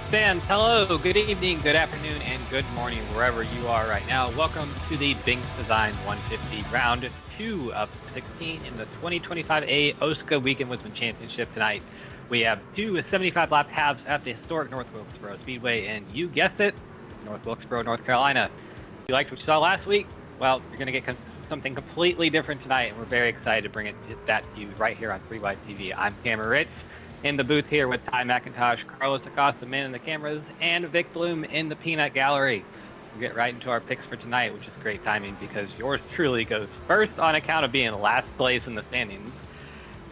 fans, hello, good evening, good afternoon, and good morning, wherever you are right now. Welcome to the Binx Design 150 Round 2 of 16 in the 2025A OSCA Weekend Woodsmen Championship tonight. We have two 75-lap halves at the historic North Wilkesboro Speedway, and you guessed it, North Wilkesboro, North Carolina. If you liked what you saw last week, well, you're going to get something completely different tonight, and we're very excited to bring that to you right here on 3Y TV. I'm Cameron Ritz. In the booth here with Ty McIntosh, Carlos Acosta, man in the cameras, and Vic Bloom in the peanut gallery. We'll get right into our picks for tonight, which is great timing because yours truly goes first on account of being last place in the standings.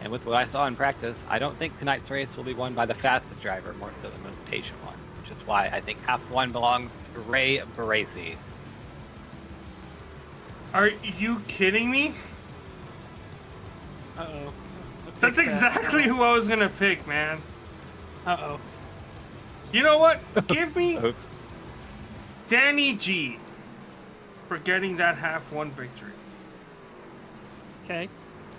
And with what I saw in practice, I don't think tonight's race will be won by the fastest driver, more so the most patient one, which is why I think half one belongs to Ray Baracey. Are you kidding me? Uh-oh. That's exactly who I was gonna pick, man. Uh-oh. You know what? Give me Danny G for getting that half one victory. Okay.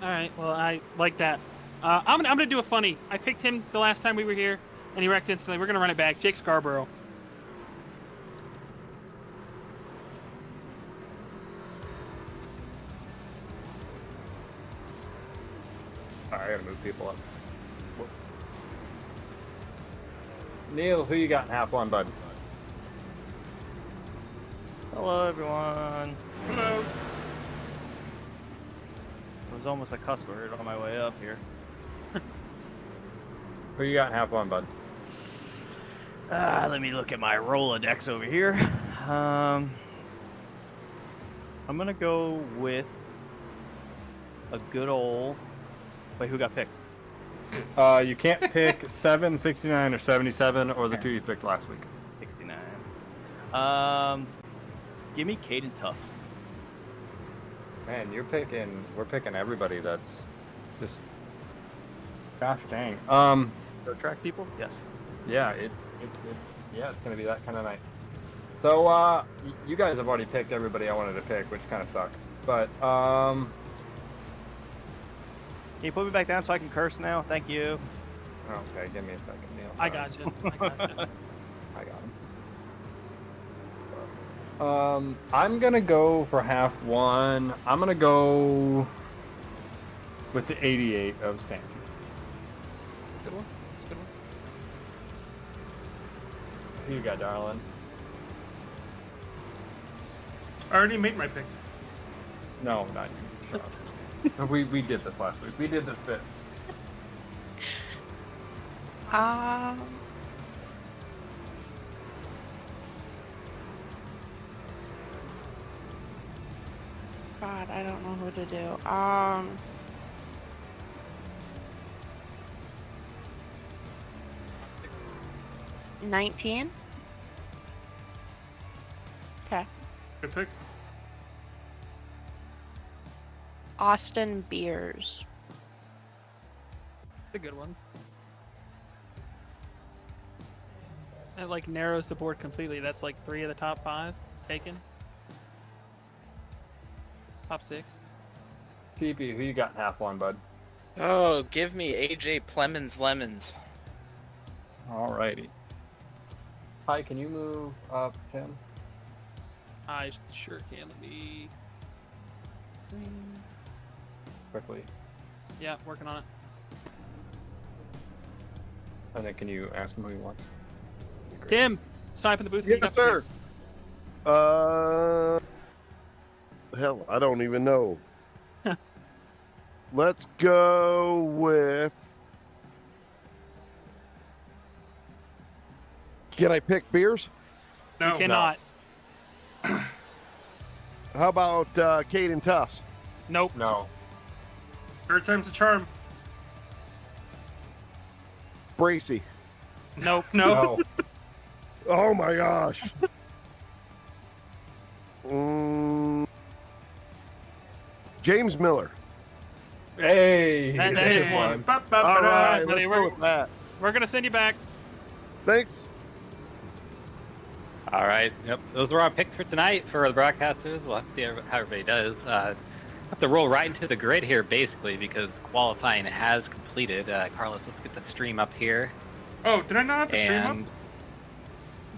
All right. Well, I like that. I'm gonna do a funny. I picked him the last time we were here, and he wrecked instantly. We're gonna run it back. Jake Scarborough. Sorry, I gotta move people up. Whoops. Neil, who you got in half one, bud? Hello, everyone. Hello. It was almost a cuss word on my way up here. Who you got in half one, bud? Let me look at my Rolodex over here. I'm gonna go with a good old. Wait, who got picked? You can't pick 7, 69, or 77, or the two you picked last week. 69. Give me Caden Tufts. Man, we're picking everybody that's just, gosh dang. The track people? Yes. Yeah, it's gonna be that kind of night. So, you guys have already picked everybody I wanted to pick, which kind of sucks. But, Can you put me back down so I can curse now? Thank you. okay, give me a second, Neil. I got you. I got him. I'm gonna go for half one. I'm gonna go with the 88 of Santee. Good one. That's a good one. Who you got, darling? I already made my pick. No, not you. Shut up. We did this last week. We did this bit. God, I don't know who to do. 19? Okay. Good pick. Austin Beers. That's a good one. That like narrows the board completely. That's like 3 of the top 5 taken. Top 6. TP, who you got in half one, bud? Oh, give me AJ Plemons Lemons. Alrighty. Hi, can you move up, Tim? I sure can. Let me. Quickly. Yeah, working on it. And then can you ask him who he wants? Great. Tim, snipe in the booth. Yes, sir. Hell, I don't even know. Let's go with. Can I pick beers? No. You cannot. How about Caden Tufts? Nope. No. Third time's a charm. Bracy. Nope. No. No. Oh my gosh. James Miller. Hey! That there's is one. Ba, ba, All ba, da. right, buddy, let's go with that. We're gonna send you back. Thanks. All right. Yep. Those are our picks for tonight for the broadcasters. We'll have to see how everybody does. Have to roll right into the grid here, basically, because qualifying has completed. Carlos, let's get the stream up here. Oh, did I not have to stream up? And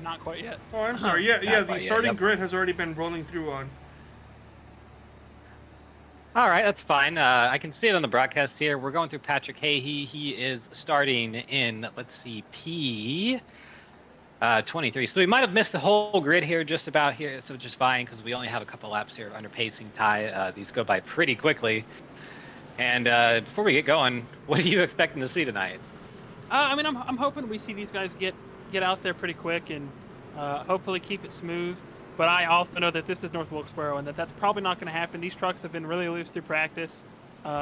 Not quite yet. Oh, I'm sorry. Yeah, Not the quite yet, starting yep. grid has already been rolling through on. All right, that's fine. I can see it on the broadcast here. We're going through Patrick Hayhe. He is starting in, let's see, P23. So we might have missed the whole grid here, just about here. So just fine, because we only have a couple laps here under pacing tie. These go by pretty quickly. And before we get going, what are you expecting to see tonight? I mean, I'm hoping we see these guys get out there pretty quick and hopefully keep it smooth. But I also know that this is North Wilkesboro and that's probably not going to happen. These trucks have been really loose through practice.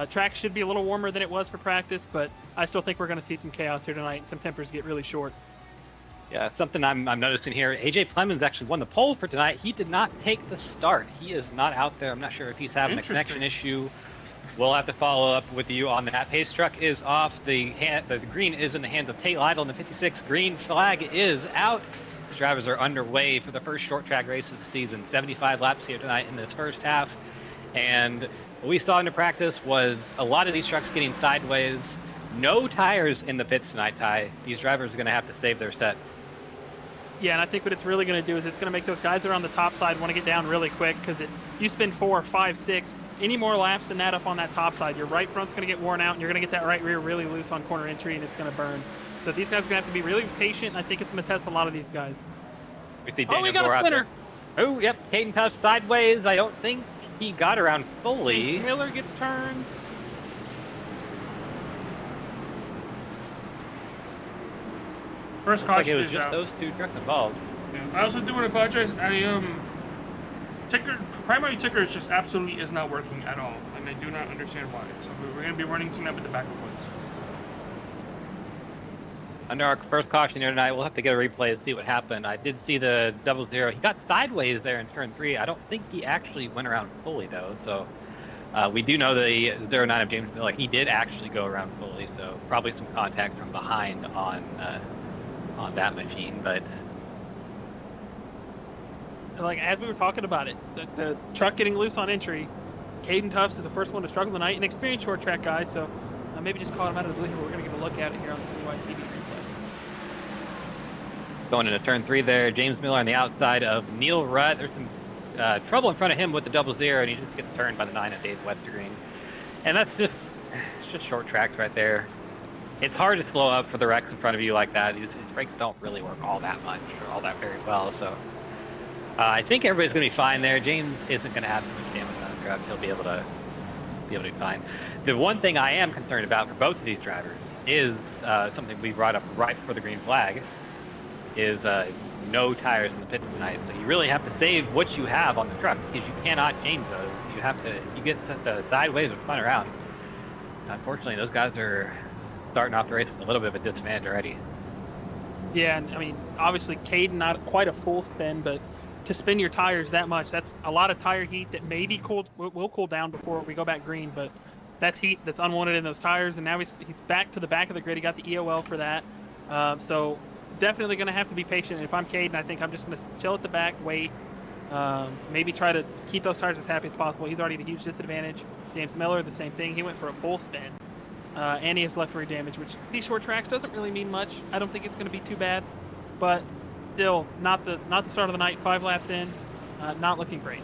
Track should be a little warmer than it was for practice, but I still think we're going to see some chaos here tonight and some tempers get really short. Yeah, something I'm noticing here. AJ Plemons actually won the pole for tonight. He did not take the start. He is not out there. I'm not sure if he's having a connection issue. We'll have to follow up with you on that. Pace truck is off. The green is in the hands of Tate Lytle, and the 56 green flag is out. These drivers are underway for the first short track race of the season. 75 laps here tonight in this first half. And what we saw in the practice was a lot of these trucks getting sideways. No tires in the pits tonight, Ty. These drivers are going to have to save their set. Yeah, and I think what it's really going to do is it's going to make those guys that are on the top side want to get down really quick because you spend 4, 5, 6, any more laps than that up on that top side, your right front's going to get worn out and you're going to get that right rear really loose on corner entry and it's going to burn. So these guys are going to have to be really patient. I think it's going to test a lot of these guys. We see we got a spinner. Oh, yep. Caden Tuff sideways. I don't think he got around fully. James Miller gets turned. First Looks like caution it was is just out. those two trucks involved. Yeah. I also do want to apologize. Primary ticker just absolutely is not working at all, and I do not understand why. So we're going to be running tonight with the back of woods. Under our first caution here tonight, we'll have to get a replay to see what happened. I did see the 00. He got sideways there in turn 3. I don't think he actually went around fully, though. So we do know the 09 of James Miller, he did actually go around fully. So probably some contact from behind on that machine. But like as we were talking about it, the truck getting loose on entry, Caden Tufts is the first one to struggle tonight, an experienced short track guy, so maybe just caught him out of the blue here. We're going to give a look at it here on the BYTV replay. going into turn 3 there, James Miller on the outside of Neil Rutt. There's some trouble in front of him with the 00, and he just gets turned by the 9 at Dave Westergreen. And that's just short tracks right there. It's hard to slow up for the wrecks in front of you like that. His brakes don't really work all that much or all that very well, so I think everybody's going to be fine there. James isn't going to have too much damage on his truck. He'll be able to be fine. The one thing I am concerned about for both of these drivers is something we brought up right before the green flag, is no tires in the pits tonight. So you really have to save what you have on the truck because you cannot change those. You get sideways or spun around. Unfortunately, those guys are starting off the race with a little bit of a disadvantage already. Yeah, and I mean, obviously Caden not quite a full spin, but to spin your tires that much, that's a lot of tire heat that maybe will cool down before we go back green, but that's heat that's unwanted in those tires, and now he's back to the back of the grid. He got the EOL for that. So definitely going to have to be patient. And if I'm Caden, I think I'm just going to chill at the back, wait, maybe try to keep those tires as happy as possible. He's already at a huge disadvantage. James Miller, the same thing. He went for a full spin. And he has left rear damage, which these short tracks doesn't really mean much. I don't think it's going to be too bad, but still not the start of the night. 5 laps in, not looking great.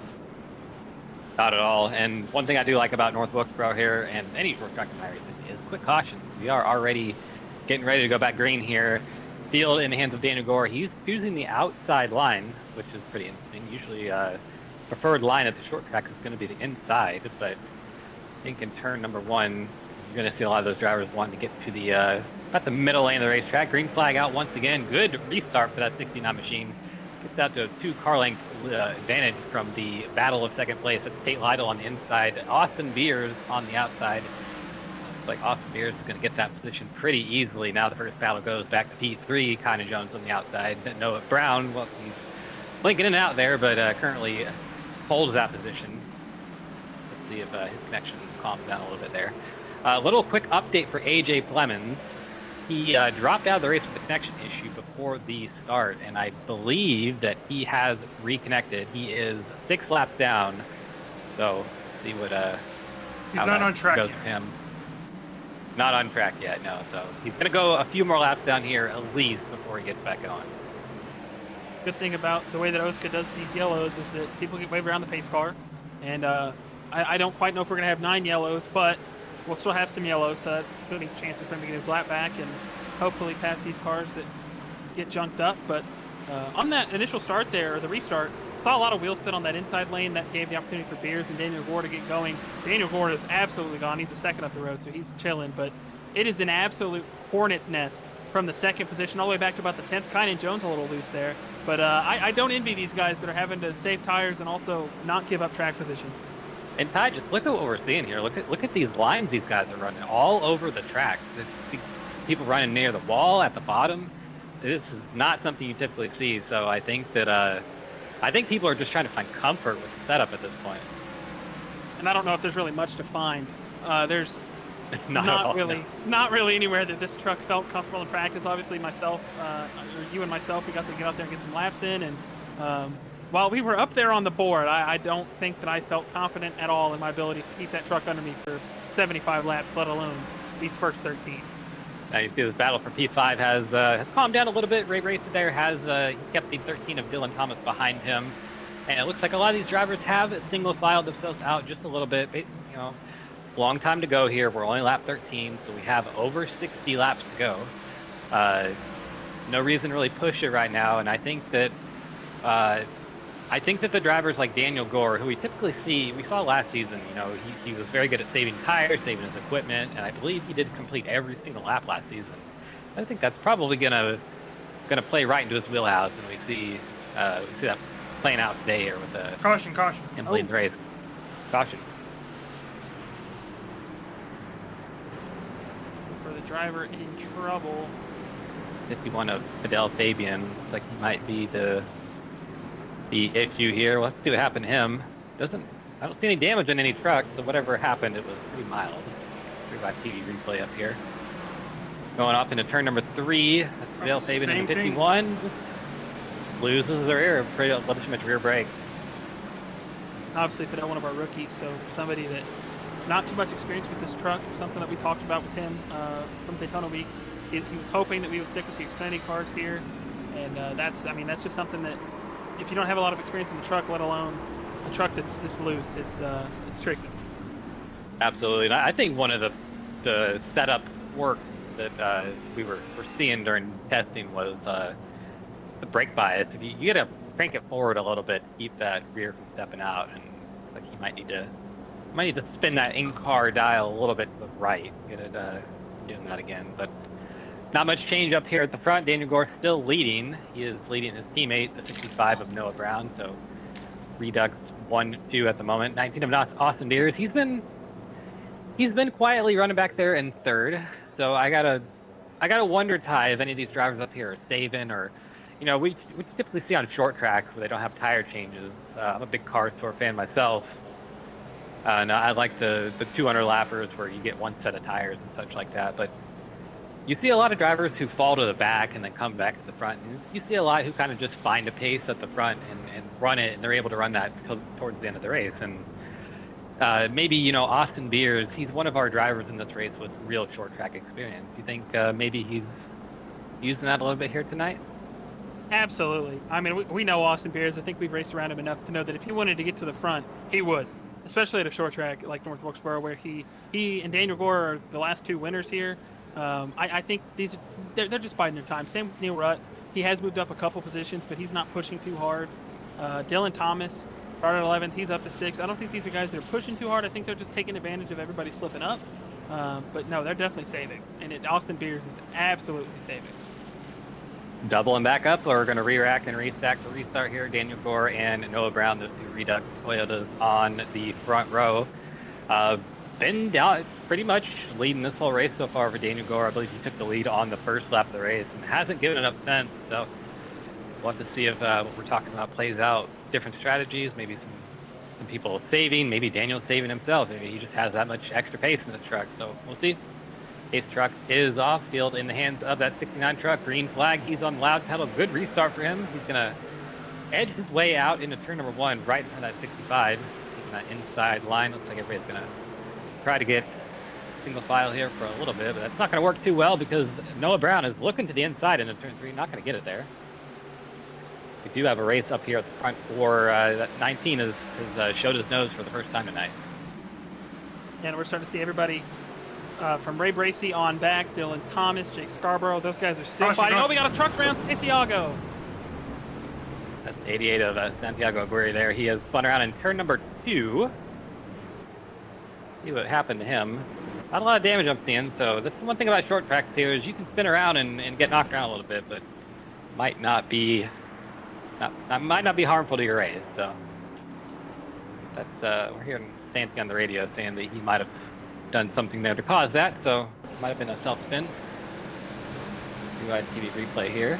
Not at all. And one thing I do like about North Wilkesboro here and any short track tires is quick caution. We are already getting ready to go back green here. Field in the hands of Daniel Gore. He's using the outside line, which is pretty interesting. Usually preferred line at the short track is going to be the inside, but I think in turn number 1, you're going to see a lot of those drivers wanting to get to the about the middle lane of the racetrack. Green flag out once again. Good restart for that 69 machine. Gets out to a 2-car length advantage from the battle of second place. That's Tate Lytle on the inside. Austin Beers on the outside. Looks like Austin Beers is going to get that position pretty easily. Now the first battle goes back to P3. Kynan Jones on the outside. Noah Brown, well, he's blinking in and out there, but currently holds that position. Let's see if his connection calms down a little bit there. A little quick update for AJ Plemons. He dropped out of the race with a connection issue before the start, and I believe that he has reconnected. He is 6 laps down, so see what he's not on track goes yet. for him. Not on track yet, no. So he's going to go a few more laps down here at least before he gets back on. good thing about the way that OSCA does these yellows is that people get waved around the pace car, and I don't quite know if we're gonna have 9 yellows, but we'll still have some yellows, so that's gonna be a chance for him to get his lap back and hopefully pass these cars that get junked up. But on that initial start there, or the restart, saw a lot of wheel spin on that inside lane. That gave the opportunity for Beers and Daniel Gore to get going. Daniel Gore is absolutely gone. He's a second up the road, so he's chilling. But it is an absolute hornet's nest from the second position all the way back to about the 10th. Kynan Jones a little loose there. But I don't envy these guys that are having to save tires and also not give up track position. And Ty, just look at what we're seeing here. Look at these lines these guys are running all over the track. People running near the wall at the bottom. This is not something you typically see. So I think that I think people are just trying to find comfort with the setup at this point. And I don't know if there's really much to find. There's not really anywhere that this truck felt comfortable in practice. Obviously, myself, or you and myself, we got to get out there and get some laps in. And while we were up there on the board, I don't think that I felt confident at all in my ability to keep that truck under me for 75 laps, let alone these first 13. Now you see this battle for P5 has calmed down a little bit. Ray Racer there has he kept the 13 of Dylan Thomas behind him. And it looks like a lot of these drivers have single filed themselves out just a little bit. You know, long time to go here. We're only lap 13, so we have over 60 laps to go. No reason to really push it right now, and I think that the drivers like Daniel Gore, who we typically see, we saw last season, you know, he was very good at saving tires, saving his equipment, and I believe he did complete every single lap last season. I think that's probably gonna play right into his wheelhouse, and we see that playing out today here with the Caution. him leading the race. Caution. For the driver in trouble. 51 of Fidel Fabian. Looks like he might be the issue here. Let's see what happened to him. I don't see any damage on any truck, so whatever happened, it was pretty mild. 3x TV replay up here. Going off into turn number 3. That's Fidel Fabian in 51. Loses the rear, pretty much rear brake. Obviously, Fidel, one of our rookies, so somebody that not too much experience with this truck. Something that we talked about with him from Daytona Week. He was hoping that we would stick with the Xfinity cars here, and that's just something that if you don't have a lot of experience in the truck, let alone a truck that's this loose, it's tricky. Absolutely, and I think one of the setup work that we're seeing during testing was the brake bias. If you gotta crank it forward a little bit, keep that rear from stepping out, and like you might need to spin that in-car dial a little bit to the right. Get it doing that again, but. Not much change up here at the front. Daniel Gore still leading. He is leading his teammate, the 65 of Noah Brown. So Redux 1-2 at the moment. 19 of Austin Beers. He's been quietly running back there in third. So I gotta wonder, Ty, if any of these drivers up here are saving, or you know, we typically see on short tracks where they don't have tire changes. I'm a big car store fan myself. And I like the 200 lappers where you get one set of tires and such like that, but you see a lot of drivers who fall to the back and then come back to the front. And you see a lot who kind of just find a pace at the front and run it, and they're able to run that towards the end of the race. And maybe, you know, Austin Beers, he's one of our drivers in this race with real short track experience. You think maybe he's using that a little bit here tonight? Absolutely. I mean, we know Austin Beers. I think we've raced around him enough to know that if he wanted to get to the front, he would, especially at a short track like North Wilkesboro, where he and Daniel Gore are the last 2 winners here. I think they're just biding their time. Same with Neil Rutt. He has moved up a couple positions, but he's not pushing too hard. Dylan Thomas started 11th. He's up to 6th. I don't think these are guys that are pushing too hard. I think they're just taking advantage of everybody slipping up. But no, they're definitely saving. And Austin Beers is absolutely saving. Doubling back up, or we're going to re-rack and restack to restart here. Daniel Gore and Noah Brown, the 2 Redux Toyotas on the front row. Been down, pretty much leading this whole race so far for Daniel Gore. I believe he took the lead on the first lap of the race and hasn't given it up since. So we'll have to see if what we're talking about plays out. Different strategies, maybe some people saving, maybe Daniel's saving himself. Maybe he just has that much extra pace in this truck. So we'll see. Ace truck is off field in the hands of that 69 truck. Green flag. He's on the loud pedal. Good restart for him. He's going to edge his way out into turn number 1 right in front of that 65. Taking that inside line. Looks like everybody's going to try to get single file here for a little bit, but that's not going to work too well because Noah Brown is looking to the inside into turn 3, not going to get it there. We do have a race up here at the front for that 19 has showed his nose for the first time tonight. And we're starting to see everybody from Ray Bracey on back, Dylan Thomas, Jake Scarborough. Those guys are still fighting. Oh, we got a truck around Santiago. That's 88 of Santiago Aguirre there. He has spun around in turn number 2. See what happened to him. Not a lot of damage I'm seeing, so that's the one thing about short tracks here is you can spin around and get knocked around a little bit, but might not be harmful to your race. So that's we're hearing Santi on the radio saying that he might have done something there to cause that, so it might have been a self-spin. TV replay here.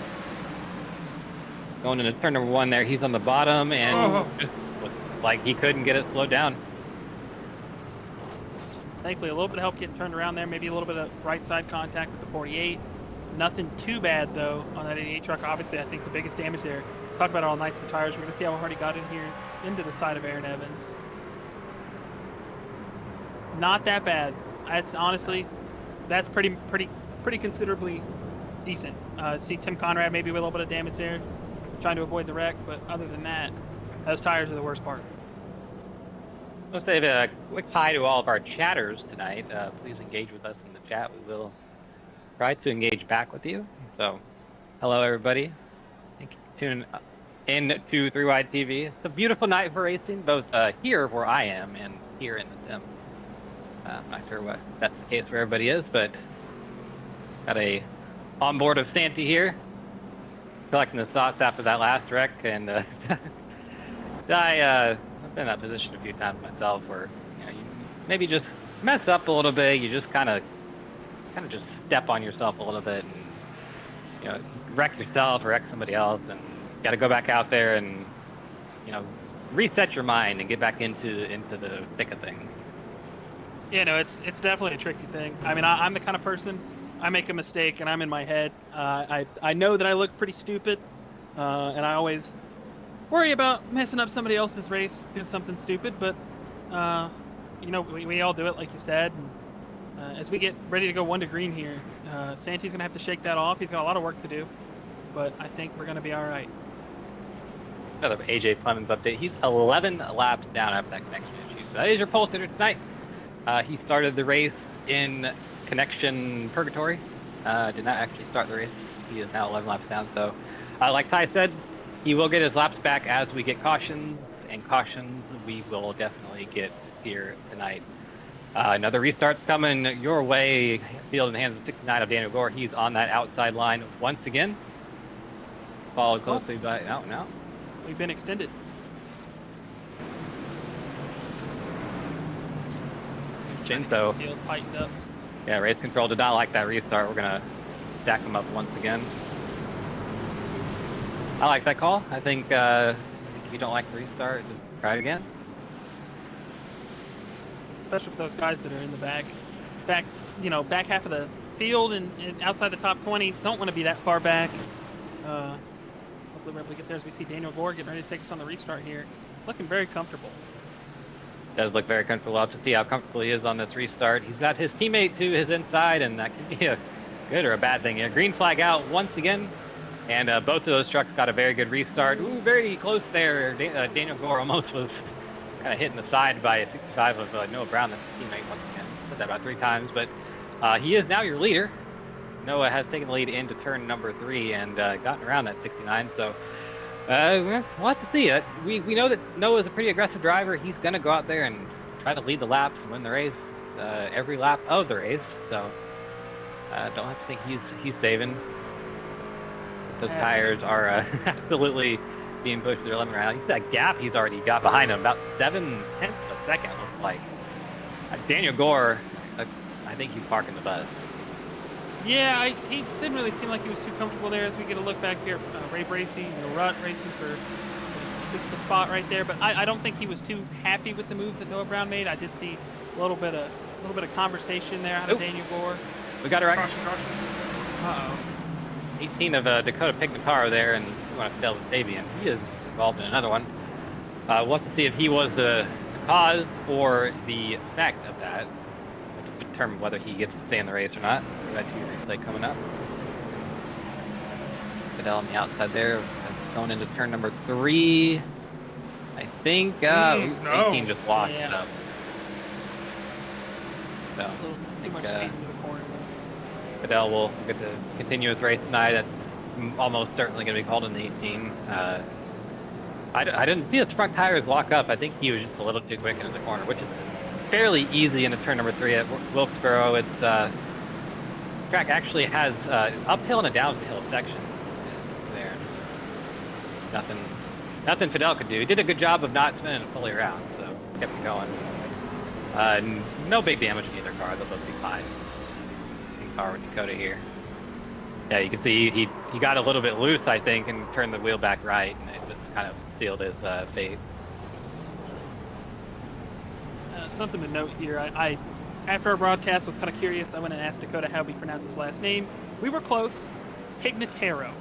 Going into turn number 1 there, he's on the bottom and just looks like he couldn't get it slowed down. Thankfully, a little bit of help getting turned around there. Maybe a little bit of right side contact with the 48. Nothing too bad, though, on that 88 truck. Obviously, I think the biggest damage there. Talk about it all night for tires. We're going to see how hard he got in here into the side of Aaron Evans. Not that bad. That's honestly, that's pretty considerably decent. See Tim Conrad maybe with a little bit of damage there, trying to avoid the wreck, but other than that, those tires are the worst part. Let's say a quick hi to all of our chatters tonight. Please engage with us in the chat. We will try to engage back with you. So, hello everybody. Thank you for tuning in to 3 Wide TV. It's a beautiful night for racing, both here where I am and here in the sim. I'm not sure what that's the case where everybody is, but got a onboard of Santi here, collecting the sauce after that last wreck, and I've been in that position a few times myself, where you maybe just mess up a little bit, you just kind of just step on yourself a little bit, and wreck yourself or wreck somebody else, and you got to go back out there and reset your mind and get back into the thick of things. Yeah, no, it's definitely a tricky thing. I mean, I'm the kind of person, I make a mistake and I'm in my head. I know that I look pretty stupid, and I always worry about messing up somebody else's race, doing something stupid. But we all do it, like you said. And, as we get ready to go 1 to green here, Santi's gonna have to shake that off. He's got a lot of work to do, but I think we're gonna be all right. Another AJ Clemens update. He's 11 laps down after that connection issue. So that is your pole sitter tonight. He started the race in connection purgatory. Did not actually start the race. He is now 11 laps down. So, like Ty said, he will get his laps back as we get cautions, and cautions we will definitely get here tonight. Another restart's coming your way. Field in the hands of 69 of Daniel Gore. He's on that outside line once again. Followed closely by now. We've been extended. So, Field tightened up. yeah, race control did not like that restart. We're gonna stack them up once again. I like that call. I think if you don't like the restart, just try it again. Especially for those guys that are in the back half of the field and outside the top 20. Don't want to be that far back. Hopefully we're able to get there as we see Daniel Gore getting ready to take us on the restart here. Looking very comfortable. Does look very comfortable. We'll have to see how comfortable he is on this restart. He's got his teammate to his inside, and that can be a good or a bad thing. Yeah, green flag out once again, and both of those trucks got a very good restart. Ooh, very close there. Daniel Gore almost was kind of hitting the side by a 65 of Noah Brown, that's his teammate once again. Said that about 3 times, but he is now your leader. Noah has taken the lead into turn number 3 and gotten around that 69, so we'll have to see it. We know that Noah's a pretty aggressive driver. He's going to go out there and try to lead the laps and win the race every lap of the race. So don't have to think he's saving. Those tires are absolutely being pushed to their limit right now. You see that gap he's already got behind him, about 7/10 of a second, looks like. Daniel Gore, I think he's parking the bus. Yeah, he didn't really seem like he was too comfortable there as we get a look back here. Ray Bracey, Rut racing for the spot right there, but I don't think he was too happy with the move that Noah Brown made. I did see a little bit of conversation there out of Daniel Gore. We got it right. Caution. Uh-oh. 18 of Dakota Pignataro there, and we want to tell Fabian. He is involved in another one. We'll have to see if he was the cause or the effect of that to determine whether he gets to stay in the race or not. We got 2 replay coming up. Fidel on the outside there. going into turn number 3. I think no. 18 just lost Yeah. it up. So A little I too think much speed into the corner. Fidel will get to continue his race tonight. That's almost certainly going to be called in the 18. I didn't see his front tires lock up. I think he was just a little too quick into the corner, which is fairly easy into turn number 3 at Wilkesboro. It's track actually has uphill and a downhill section there. Nothing Fidel could do. He did a good job of not spinning it fully around, so kept it going. No big damage in either car. They'll both be fine. Car with Dakota here. Yeah, you can see he got a little bit loose, I think, and turned the wheel back right, and it just kind of sealed his fate. Something to note here. I after our broadcast was kind of curious. I went and asked Dakota how we pronounce his last name. We were close. Pignataro.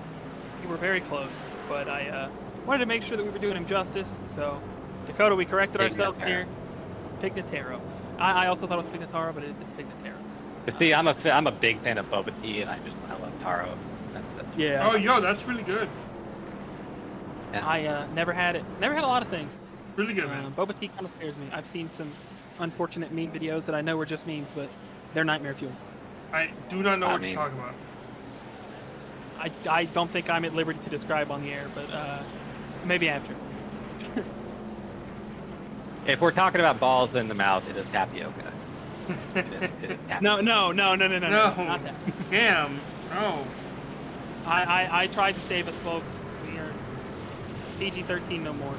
We were very close, but I wanted to make sure that we were doing him justice. So, Dakota, we corrected ourselves here. Pignataro. I also thought it was Pignataro, but it's Pignataro. You see, I'm a big fan of Boba Tea, and I love Taro. That's Yeah. Oh, yo, that's really good. Yeah. I never had it. Never had a lot of things. Really good, man. Boba Tea kind of scares me. I've seen some unfortunate meme videos that I know were just memes, but they're nightmare fuel. I do not know what you're talking about. I don't think I'm at liberty to describe on the air, but maybe after. If we're talking about balls in the mouth, it is tapioca. It is tapioca. No, not that. Damn. No. I tried to save us, folks. We are PG-13 no more.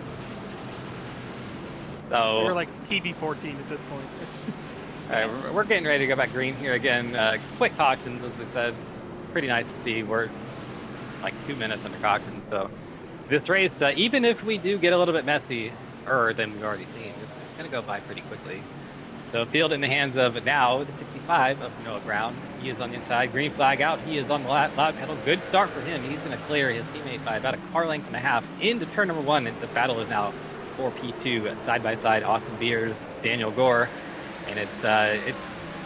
So We're like TV-14 at this point. all right, we're getting ready to go back green here again. Quick cautions, as we said. Pretty nice to see. We're like 2 minutes under caution. So this race, even if we do get a little bit messier than we've already seen, it's going to go by pretty quickly. So field in the hands of now the 65 of Noah Brown. He is on the inside. Green flag out. He is on the loud pedal. Good start for him. He's going to clear his teammate by about a car length and a half into turn number 1. The battle is now 4P2 side by side. Austin Beers, Daniel Gore, and it's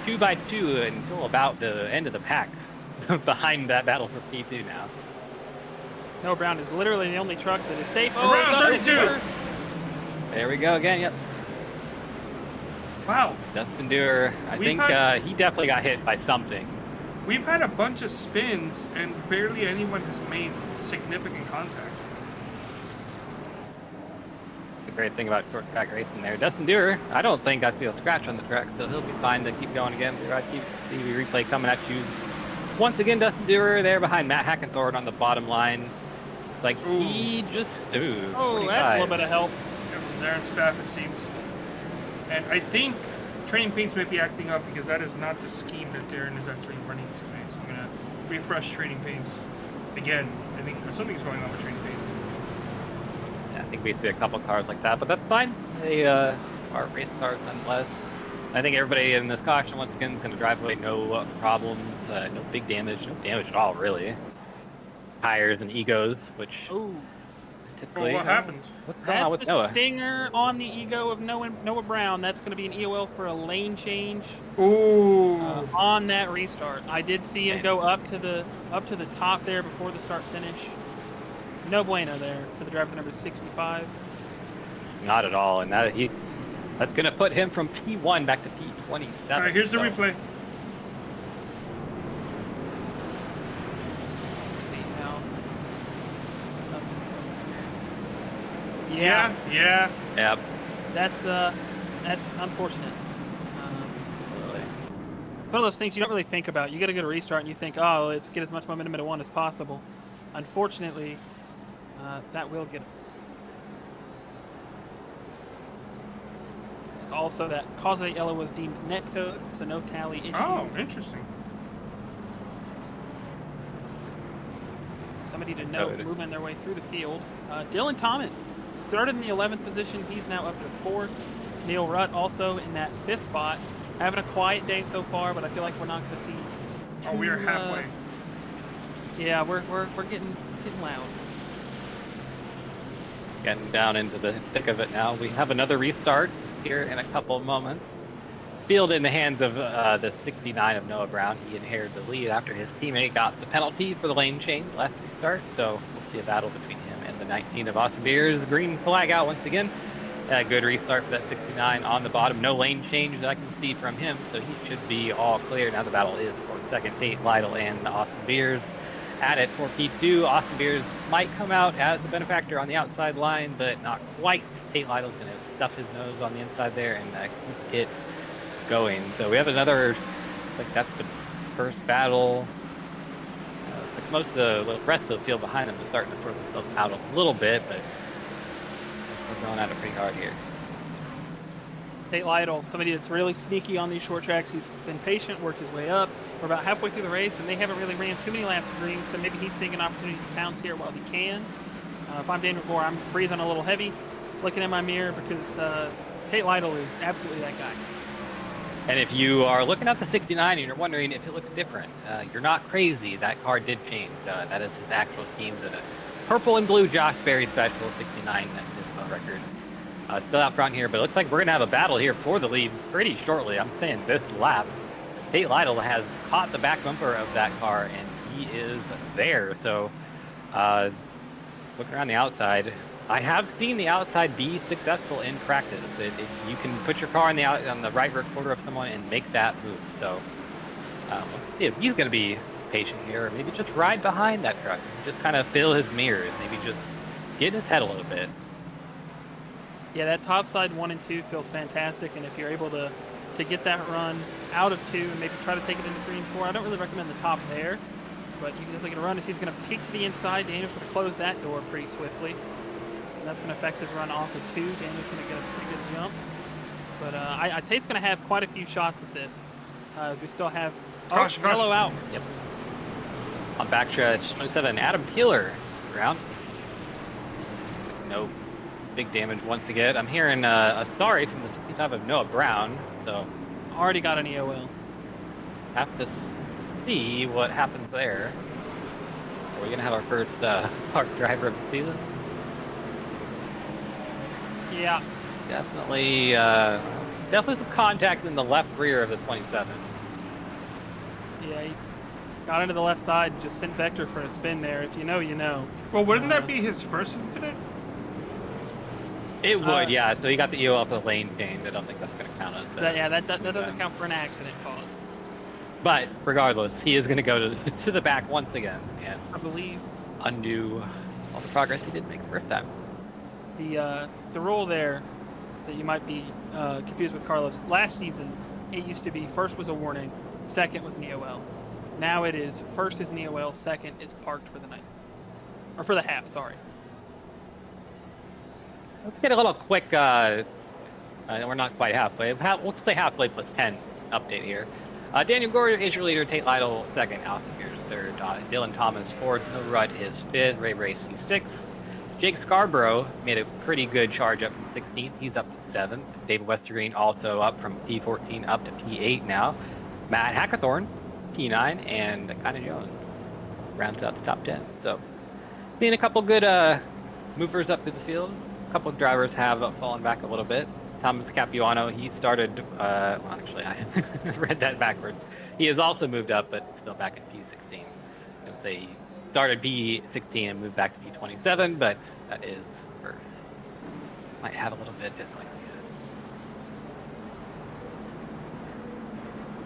2 by 2 until about the end of the pack behind that battle for P2 now. Noah Brown is literally the only truck that is safe. Around 32. There we go again. Yep. Wow. Dustin Dewar, I think he definitely got hit by something. We've had a bunch of spins, and barely anyone has made significant contact. The great thing about short track racing there. Dustin Dewar, I don't think I see a scratch on the track, so he'll be fine to keep going again. I keep TV replay coming at you. Once again, Dustin Dewar there behind Matt Hackenthorne on the bottom line. Like, he just... Oh, that's a little bit of help. From their staff, it seems. And I think Training Paints might be acting up because that is not the scheme that Darren is actually running tonight. So I'm going to refresh Training Paints again. I think something's going on with Training Paints. Yeah, I think we see a couple cars like that, but that's fine. They are race cars nonetheless. I think everybody in this caution, once again, is going to drive away no problems, no big damage, no damage at all, really. Tires and egos, which typically... Well, what happened? What's going on with That's Noah? just a stinger on the ego of Noah Brown. That's going to be an EOL for a lane change. Ooh. On that restart. I did see him go up to the top there before the start finish. No bueno there for the driver number 65. Not at all, and that's going to put him from P1 back to P27. All right, here's the replay. Yeah. Yep. That's unfortunate. It's one of those things you don't really think about. You get a good restart and you think, oh, let's get as much momentum into one as possible. Unfortunately, that will get it. It's also that cause of the yellow was deemed net code, so no tally issue. Oh, interesting. Somebody to note, moving their way through the field. Dylan Thomas started in the 11th position. He's now up to 4th. Neil Rutt also in that 5th spot. Having a quiet day so far, but I feel like we're not going to see. Oh, we are halfway. Yeah, we're getting loud. Getting down into the thick of it now. We have another restart here in a couple of moments. Field in the hands of the 69 of Noah Brown. He inherited the lead after his teammate got the penalty for the lane change last restart, so we'll see a battle between him and the 19 of Austin Beers. Green flag out once again. Good restart for that 69 on the bottom. No lane change that I can see from him, so he should be all clear. Now the battle is for second. Tate Lytle and Austin Beers at it for P2. Austin Beers might come out as the benefactor on the outside line, but not quite. Tate Lytle's going to stuff his nose on the inside there and keep it going. So we have another, like that's the first battle. Like most of the rest of the field behind them is starting to sort themselves out a little bit, but we're going at it pretty hard here. Tate Lytle, somebody that's really sneaky on these short tracks. He's been patient, worked his way up. We're about halfway through the race, and they haven't really ran too many laps of green, so maybe he's seeing an opportunity to pounce here while he can. If I'm Daniel Gore, I'm breathing a little heavy, looking in my mirror, because Tate Lytle is absolutely that guy. And if you are looking at the 69 and you're wondering if it looks different, you're not crazy. That car did change. That is his actual scheme. The purple and blue Josh Berry special 69 at his record. Still out front here, but it looks like we're going to have a battle here for the lead pretty shortly. I'm saying this lap. Tate Lytle has caught the back bumper of that car, and he is there. So look around the outside. I have seen the outside be successful in practice. You can put your car on the right rear quarter of someone and make that move. So let's see if he's going to be patient here, or maybe just ride behind that truck, just kind of fill his mirrors, maybe just get in his head a little bit. Yeah, that top side 1 and 2 feels fantastic, and if you're able to get that run out of 2 and maybe try to take it into 3 and 4, I don't really recommend the top there, but you can definitely get a run. As he's going to peek to the inside, Daniel's going to close that door pretty swiftly, and that's going to affect his run off of 2. Daniel's going to get a pretty good jump, but Tate's going to have quite a few shots at this, as we still have yellow out. Yep. On backstretch 27, Adam Peeler around. No big damage once again. I'm hearing a sorry from the 65 of Noah Brown, so already got an EOL. Have to see what happens there. Are we going to have our first park driver of the season? Yeah. Definitely some contact in the left rear of the 27. Yeah, he got into the left side and just sent Vector for a spin there. If you know, you know. Well, wouldn't that be his first incident? It would, yeah. So he got the EOL for the lane change. I don't think that's going to count as that doesn't count for an accident cause. But regardless, he is going to go to the back once again and I believe undo all the progress he did make the first time. The rule there that you might be confused with, Carlos. Last season, it used to be first was a warning, second was an EOL. Now it is first is an EOL, second is parked for the night, or for the half. Sorry. Let's get a little quick, we're not quite halfway. We'll say halfway plus 10 update here. Daniel Gore is your leader, Tate Lytle second, Austin Beers third, Dylan Thomas fourth, No Rut is fifth, Ray Racy sixth. Jake Scarborough made a pretty good charge up from 16th. He's up to 7th. David Westergreen also up from P14 up to P8 now. Matt Hackathorn, P9, and Kinda Jones rounds out the top 10. So, seeing a couple good movers up through the field. A couple of drivers have fallen back a little bit. Thomas Capuano, he started, well, actually, I read that backwards. He has also moved up, but still back at P16. I would say he started P16 and moved back to P27, but that is first. Might have a little bit of likelihood.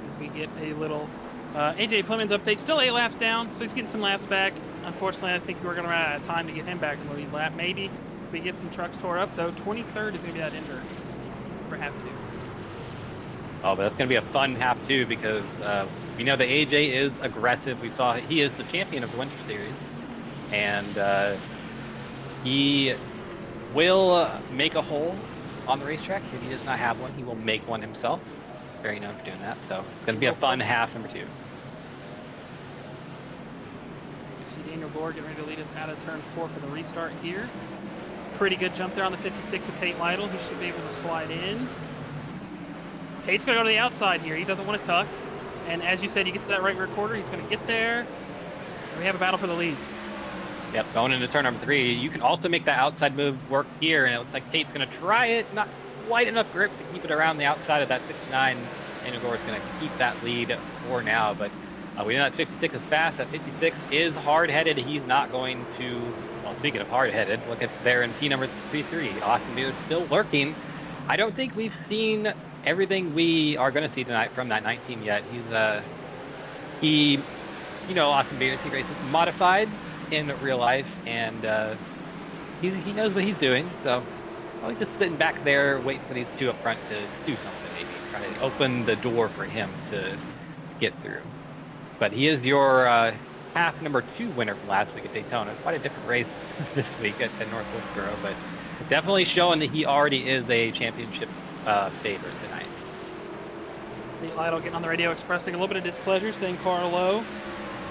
As we get a little AJ Plemons update, still 8 laps down, so he's getting some laps back. Unfortunately, I think we're going to run out of time to get him back in the lead lap. Maybe if we get some trucks tore up, though. 23rd is going to be that ender for half 2. Oh, but that's going to be a fun half 2 because we know that AJ is aggressive. We saw he is the champion of the Winter Series, and he will make a hole on the racetrack. If he does not have one, he will make one himself. Very known for doing that. So it's going to be a fun half number 2. You see Daniel Gore getting ready to lead us out of turn 4 for the restart here. Pretty good jump there on the 56 of Tate Lytle. He should be able to slide in. Tate's going to go to the outside here. He doesn't want to tuck. And as you said, he gets to that right rear quarter. He's going to get there. And we have a battle for the lead. Yep, going into turn number 3. You can also make that outside move work here, and it looks like Tate's going to try it. Not quite enough grip to keep it around the outside of that 69. Daniel Gore is going to keep that lead for now, but we know that 56 is fast. That 56 is hard-headed. He's not going to, well, speaking of hard-headed, look at there in P number 33. Austin Beers still lurking. I don't think we've seen everything we are going to see tonight from that 19 yet. Austin Beers, he races modified in real life, and he knows what he's doing. So probably just sitting back there waiting for these two up front to do something, maybe try to open the door for him to get through. But he is your half number 2 winner from last week at Daytona. Quite a different race this week at North Wilkesboro, but definitely showing that he already is a championship favorite tonight. Nate Lytle getting on the radio expressing a little bit of displeasure, saying car low.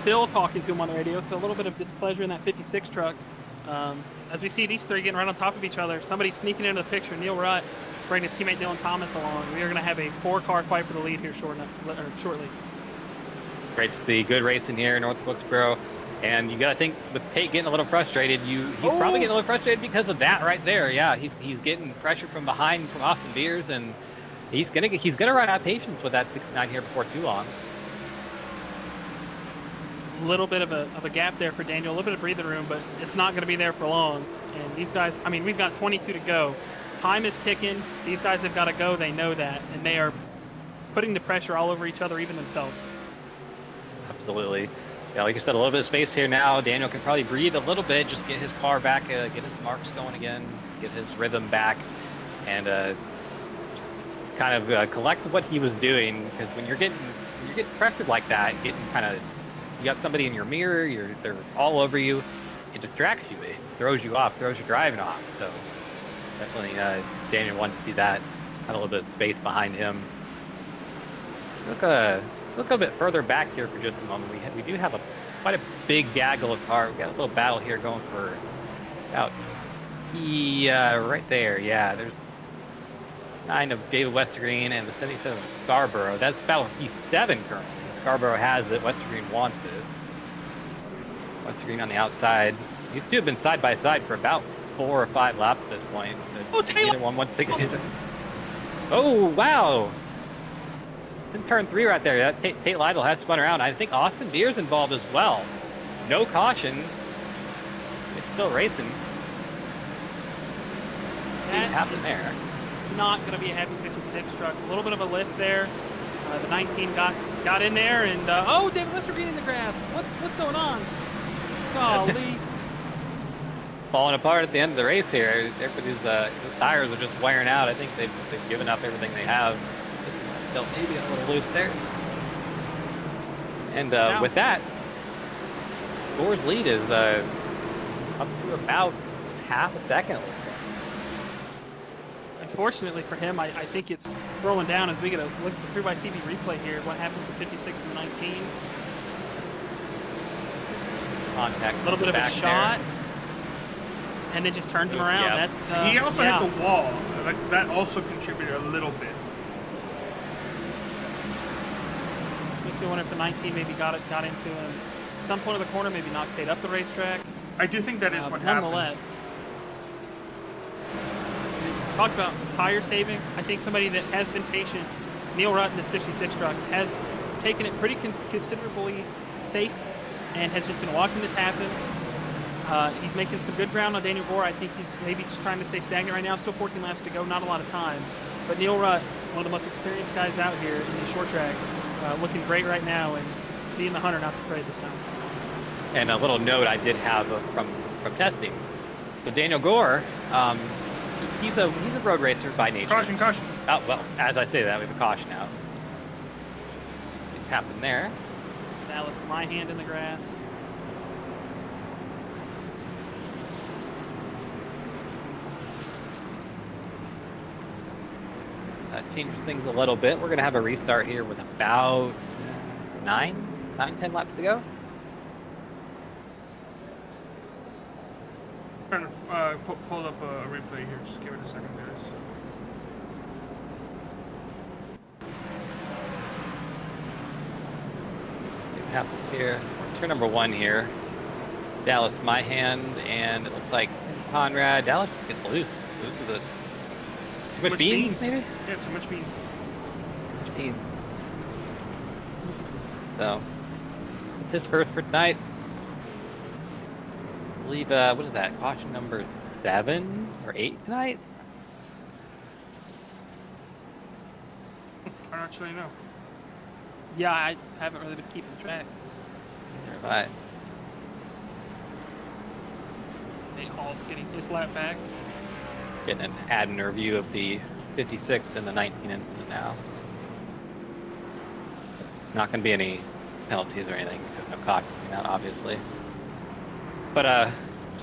Bill talking to him on the radio, so a little bit of displeasure in that 56 truck. As we see these three getting right on top of each other, somebody sneaking into the picture, Neil Rutt, bringing his teammate Dylan Thomas along. We are going to have a 4-car fight for the lead here shortly. Great to see. Good racing here in North Wilkesboro. And you got to think, with Tate getting a little frustrated, he's probably getting a little frustrated because of that right there. Yeah, he's getting pressure from behind from Austin Beers, and he's gonna run out of patience with that 69 here before too long. A little bit of a gap there for Daniel, a little bit of breathing room, but it's not going to be there for long. And these guys, I mean, we've got 22 to go. Time is ticking. These guys have got to go. They know that, and they are putting the pressure all over each other, even themselves. Absolutely. Yeah, like I said, a little bit of space here now. Daniel can probably breathe a little bit, just get his car back, get his marks going again, get his rhythm back, and kind of collect what he was doing. Because when you're getting pressured like that, you got somebody in your mirror, they're all over you. It distracts you. It throws you off, throws your driving off. So definitely, Daniel wanted to see that. Had a little bit of space behind him. Look a bit further back here for just a moment. We do have quite a big gaggle of cars. We got a little battle here going for about right there. Yeah, there's 9 of David Westergreen and the 77 of Scarborough. That's battle P7 currently. Scarborough has it. Westergreen wants it. Westergreen on the outside. These two have been side by side for about 4 or 5 laps at this point. Neither one wants to get Oh wow! In turn 3 right there. Tate Lytle has spun around. I think Austin Beers involved as well. No caution. It's still racing. What happened there? Not going to be a heavy 56 truck. A little bit of a lift there. The 19 got in there, and David Westergreen in the grass. What's going on? Golly. Falling apart at the end of the race here. Everybody's tires are just wearing out. I think they've given up everything they have. Still maybe a little loose there. And with that, Gore's lead is up to about half a second. Unfortunately for him, I think it's throwing down as we get a look at the 3x TV replay here. What happened with the 56 and the 19? Contact. A little bit of a shot. There. And then just turns him around. Yeah. That, he also hit the wall. That also contributed a little bit. Makes me wonder if the 19 maybe got into him at some point of the corner, maybe knocked Tate up the racetrack. I do think that is what nonetheless, happened. Talk about tire saving. I think somebody that has been patient, Neil Rutt in the 66 truck, has taken it pretty considerably safe and has just been watching this happen. He's making some good ground on Daniel Gore. I think he's maybe just trying to stay stagnant right now. Still 14 laps to go, not a lot of time. But Neil Rutt, one of the most experienced guys out here in these short tracks, looking great right now and being the hunter, not the prey this time. And a little note I did have from testing. So Daniel Gore, he's a road racer by nature. Caution. Oh, well, as I say that, we have a caution out. What happened there? Dallas, my hand in the grass. Changes things a little bit. We're going to have a restart here with about 10 laps to go. I'm trying to pull up a replay here. Just give it a second, guys. What happens here? Turn number 1 here. Dallas, my hand, and it looks like Conrad. Dallas gets loose. Loses it. Too much beans, maybe? Yeah, too much beans. Too much beans. So, it's his first for tonight. believe, what is that? Caution number 7 or 8 tonight? I don't actually know. Yeah, I haven't really been keeping track. Right. Nate Hall's getting his lap back. Getting an ad review of the 56 and the 19 incident now. Not going to be any penalties or anything because no caution came out, obviously. But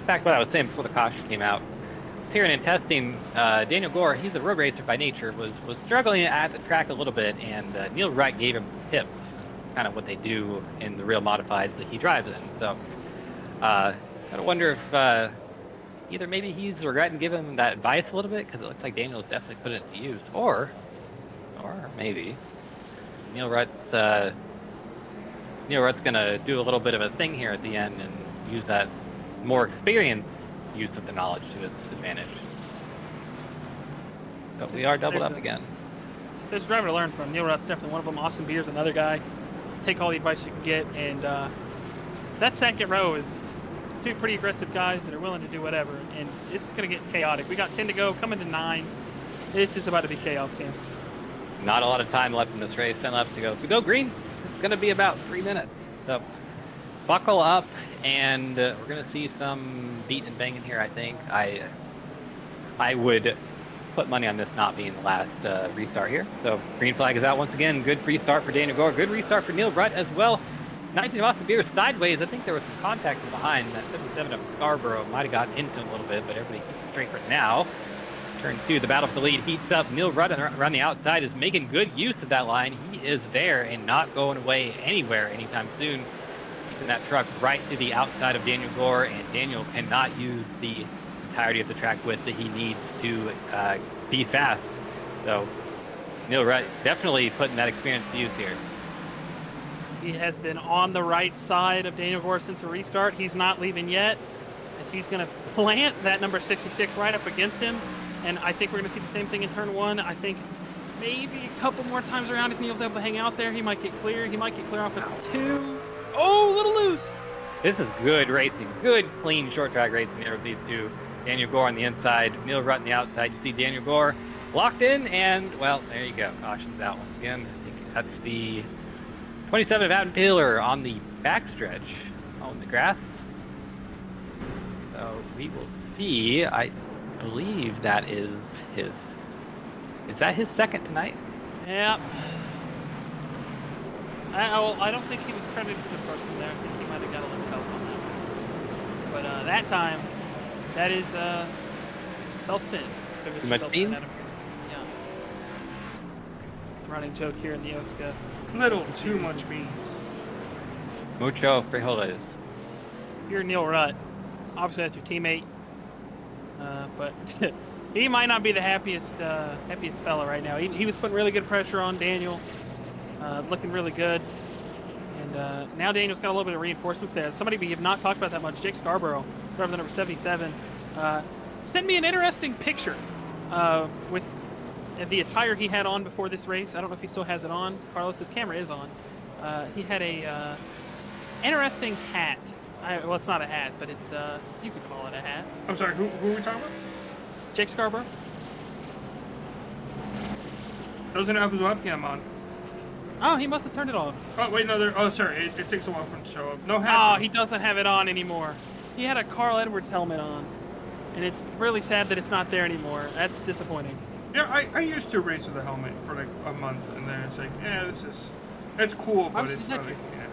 back to what I was saying before the caution came out. Here in testing, Daniel Gore, he's a road racer by nature, was struggling at the track a little bit, and Neil Wright gave him tips, kind of what they do in the real modifieds that he drives in. So I wonder if either maybe he's regretting giving him that advice a little bit, because it looks like Daniel's definitely put it to use, or maybe Neil Wright's gonna do a little bit of a thing here at the end and use that more experienced use of the knowledge to its advantage. But we are doubled up again. There's a driver to learn from. Neil Rutt's definitely one of them. Austin Beers, another guy. Take all the advice you can get, and that second row is two pretty aggressive guys that are willing to do whatever, and it's going to get chaotic. We got 10 to go, coming to 9. This is about to be chaos, Cam. Not a lot of time left in this race. 10 laps to go. If we go green, it's going to be about 3 minutes. So buckle up, and we're going to see some beating and banging here, I think. I would put money on this not being the last restart here. So green flag is out once again. Good restart for Daniel Gore. Good restart for Neil Wright as well. 19 of Austin Beers sideways. I think there was some contact from behind. That 77 of Scarborough might have gotten into him a little bit, but everybody keeps straight for now. Turn 2, the battle for the lead heats up. Neil Wright around the outside is making good use of that line. He is there and not going away anywhere anytime soon. Keeping that truck right to the outside of Daniel Gore, and Daniel cannot use the entirety of the track width that he needs to be fast. So Neil Wright definitely putting that experience to use here. He has been on the right side of Daniel Gore since the restart. He's not leaving yet, as he's going to plant that number 66 right up against him. And I think we're going to see the same thing in turn 1. I think maybe a couple more times around if Neil's able to hang out there, he might get clear. He might get clear off at 2. Oh, a little loose. This is good racing. Good, clean, short track racing there with these two. Daniel Gore on the inside, Neil Wright on the outside. You see Daniel Gore locked in, and, well, there you go. Caution's out once again. I think that's the 27 of Adam Taylor on the backstretch on the grass. So we will see. I believe that is his. Is that his second tonight? Yeah. I don't think he was credited for the first one there. I think he might have got a little help on that one. But that time, that is self-spin. Too much steam? Yeah. Running joke here in the OSCA. Little too much beans. Mucho frijoles. You're Neil Rutt. Obviously, that's your teammate. But he might not be the happiest fella right now. He was putting really good pressure on Daniel, looking really good. And now Daniel's got a little bit of reinforcements there. Somebody we have not talked about that much, Jake Scarborough, driver number 77, sent me an interesting picture with the attire he had on before this race. I don't know if he still has it on. Carlos, his camera is on. He had a interesting hat. Well, it's not a hat, but it's you could call it a hat. I'm sorry, who are we talking about? Jake Scarborough. Doesn't have his webcam on. Oh, he must have turned it off. Oh, wait, no, oh, sorry, it takes a while for him to show up. No hat. Oh, he doesn't have it on anymore. He had a Carl Edwards helmet on, and it's really sad that it's not there anymore. That's disappointing. Yeah, I used to race with a helmet for like a month, and then it's like, yeah, it's cool, but it's not like, yeah.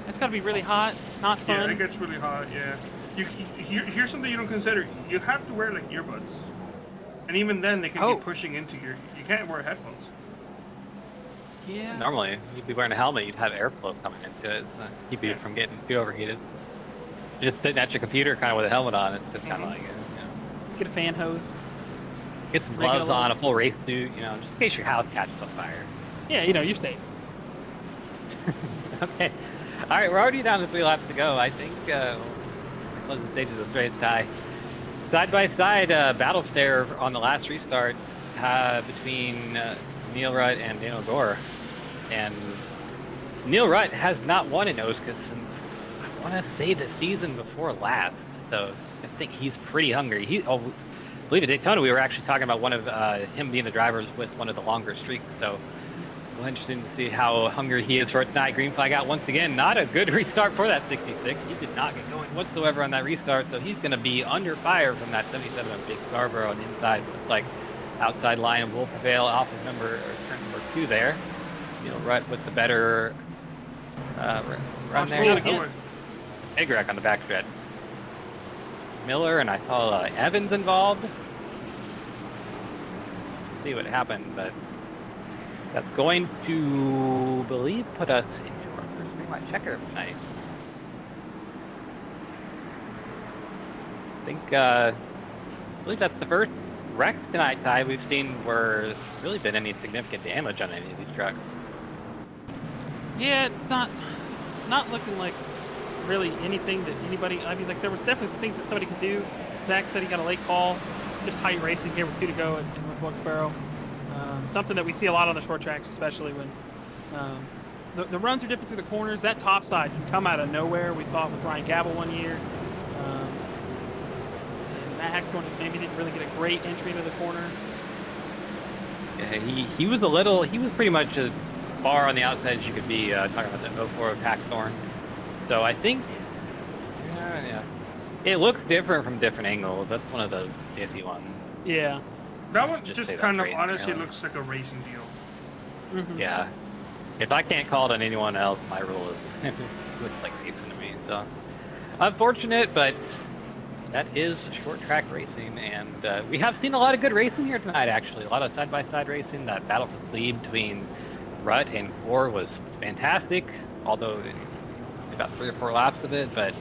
It's gotta be really hot, not fun. Yeah, it gets really hot, yeah. Here's something you don't consider. You have to wear like earbuds. And even then they can be pushing into you can't wear headphones. Yeah. Normally, you'd be wearing a helmet, you'd have airflow coming into it, so keep you from getting too overheated. You're just sitting at your computer kind of with a helmet on, it's just kind of like, Let's get a fan hose. Get some gloves on, a full race suit, just in case your house catches on fire. Yeah, you're safe. Okay. All right, we're already down to 3 laps to go. I think closing stages of straight tie. Side by side battle there on the last restart between Neil Wright and Daniel Gore. And Neil Wright has not won in OSCA since, I want to say the season before last. So I think he's pretty hungry. I believe at Daytona we were actually talking about one of him being the drivers with one of the longer streaks. So well, interesting to see how hungry he is for it tonight. Green flag out once again. Not a good restart for that 66. He did not get going whatsoever on that restart, so he's going to be under fire from that 77 on Big Scarborough on the inside. Looks like outside line will prevail off of turn number 2 there. Rutt with the better run there. Agrek on the backstretch. Miller and I saw Evans involved. See what happened, but that's going to, put us into our first green light checker of the night. I believe that's the first wreck tonight, Ty, we've seen where there's really been any significant damage on any of these trucks. Yeah, it's not looking like really anything that anybody. I mean, like there was definitely some things that somebody could do. Zach said he got a late call, just tight racing here with 2 to go in Wilkesboro. Something that we see a lot on the short tracks, especially when the runs are different through the corners. That top side can come out of nowhere. We saw it with Ryan Gabble one year. And Matt Hackthorne maybe didn't really get a great entry into the corner. Yeah, he was pretty much as far on the outside as you could be, talking about the 04 of Hackthorne. So I think, it looks different from different angles. That's one of those iffy ones. Yeah. That one just kind of racing, honestly really. looks like a racing deal. Mm-hmm. Yeah. If I can't call it on anyone else, my rule is looks like racing to me. So unfortunate, but that is short track racing, and we have seen a lot of good racing here tonight. Actually, a lot of side-by-side racing. That battle for the lead between Rutt and Core was fantastic. Although about 3 or 4 laps of it, but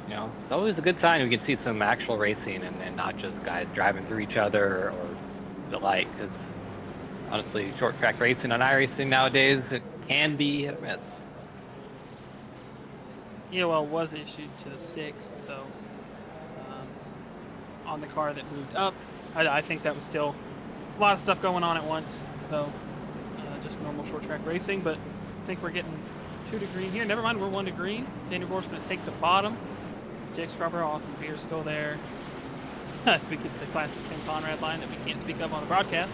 it's always a good sign we can see some actual racing and not just guys driving through each other or the like. Because honestly, short track racing on iRacing nowadays, it can be hit or miss. EOL was issued to the 6th, so on the car that moved up. I think that was still a lot of stuff going on at once, so just normal short track racing. But I think we're getting 2 to green here. Never mind, we're 1 to green. Daniel Gore's going to take the bottom. Jake Scarborough, Austin Beer's still there. We get the classic Tim Conrad line that we can't speak of on the broadcast.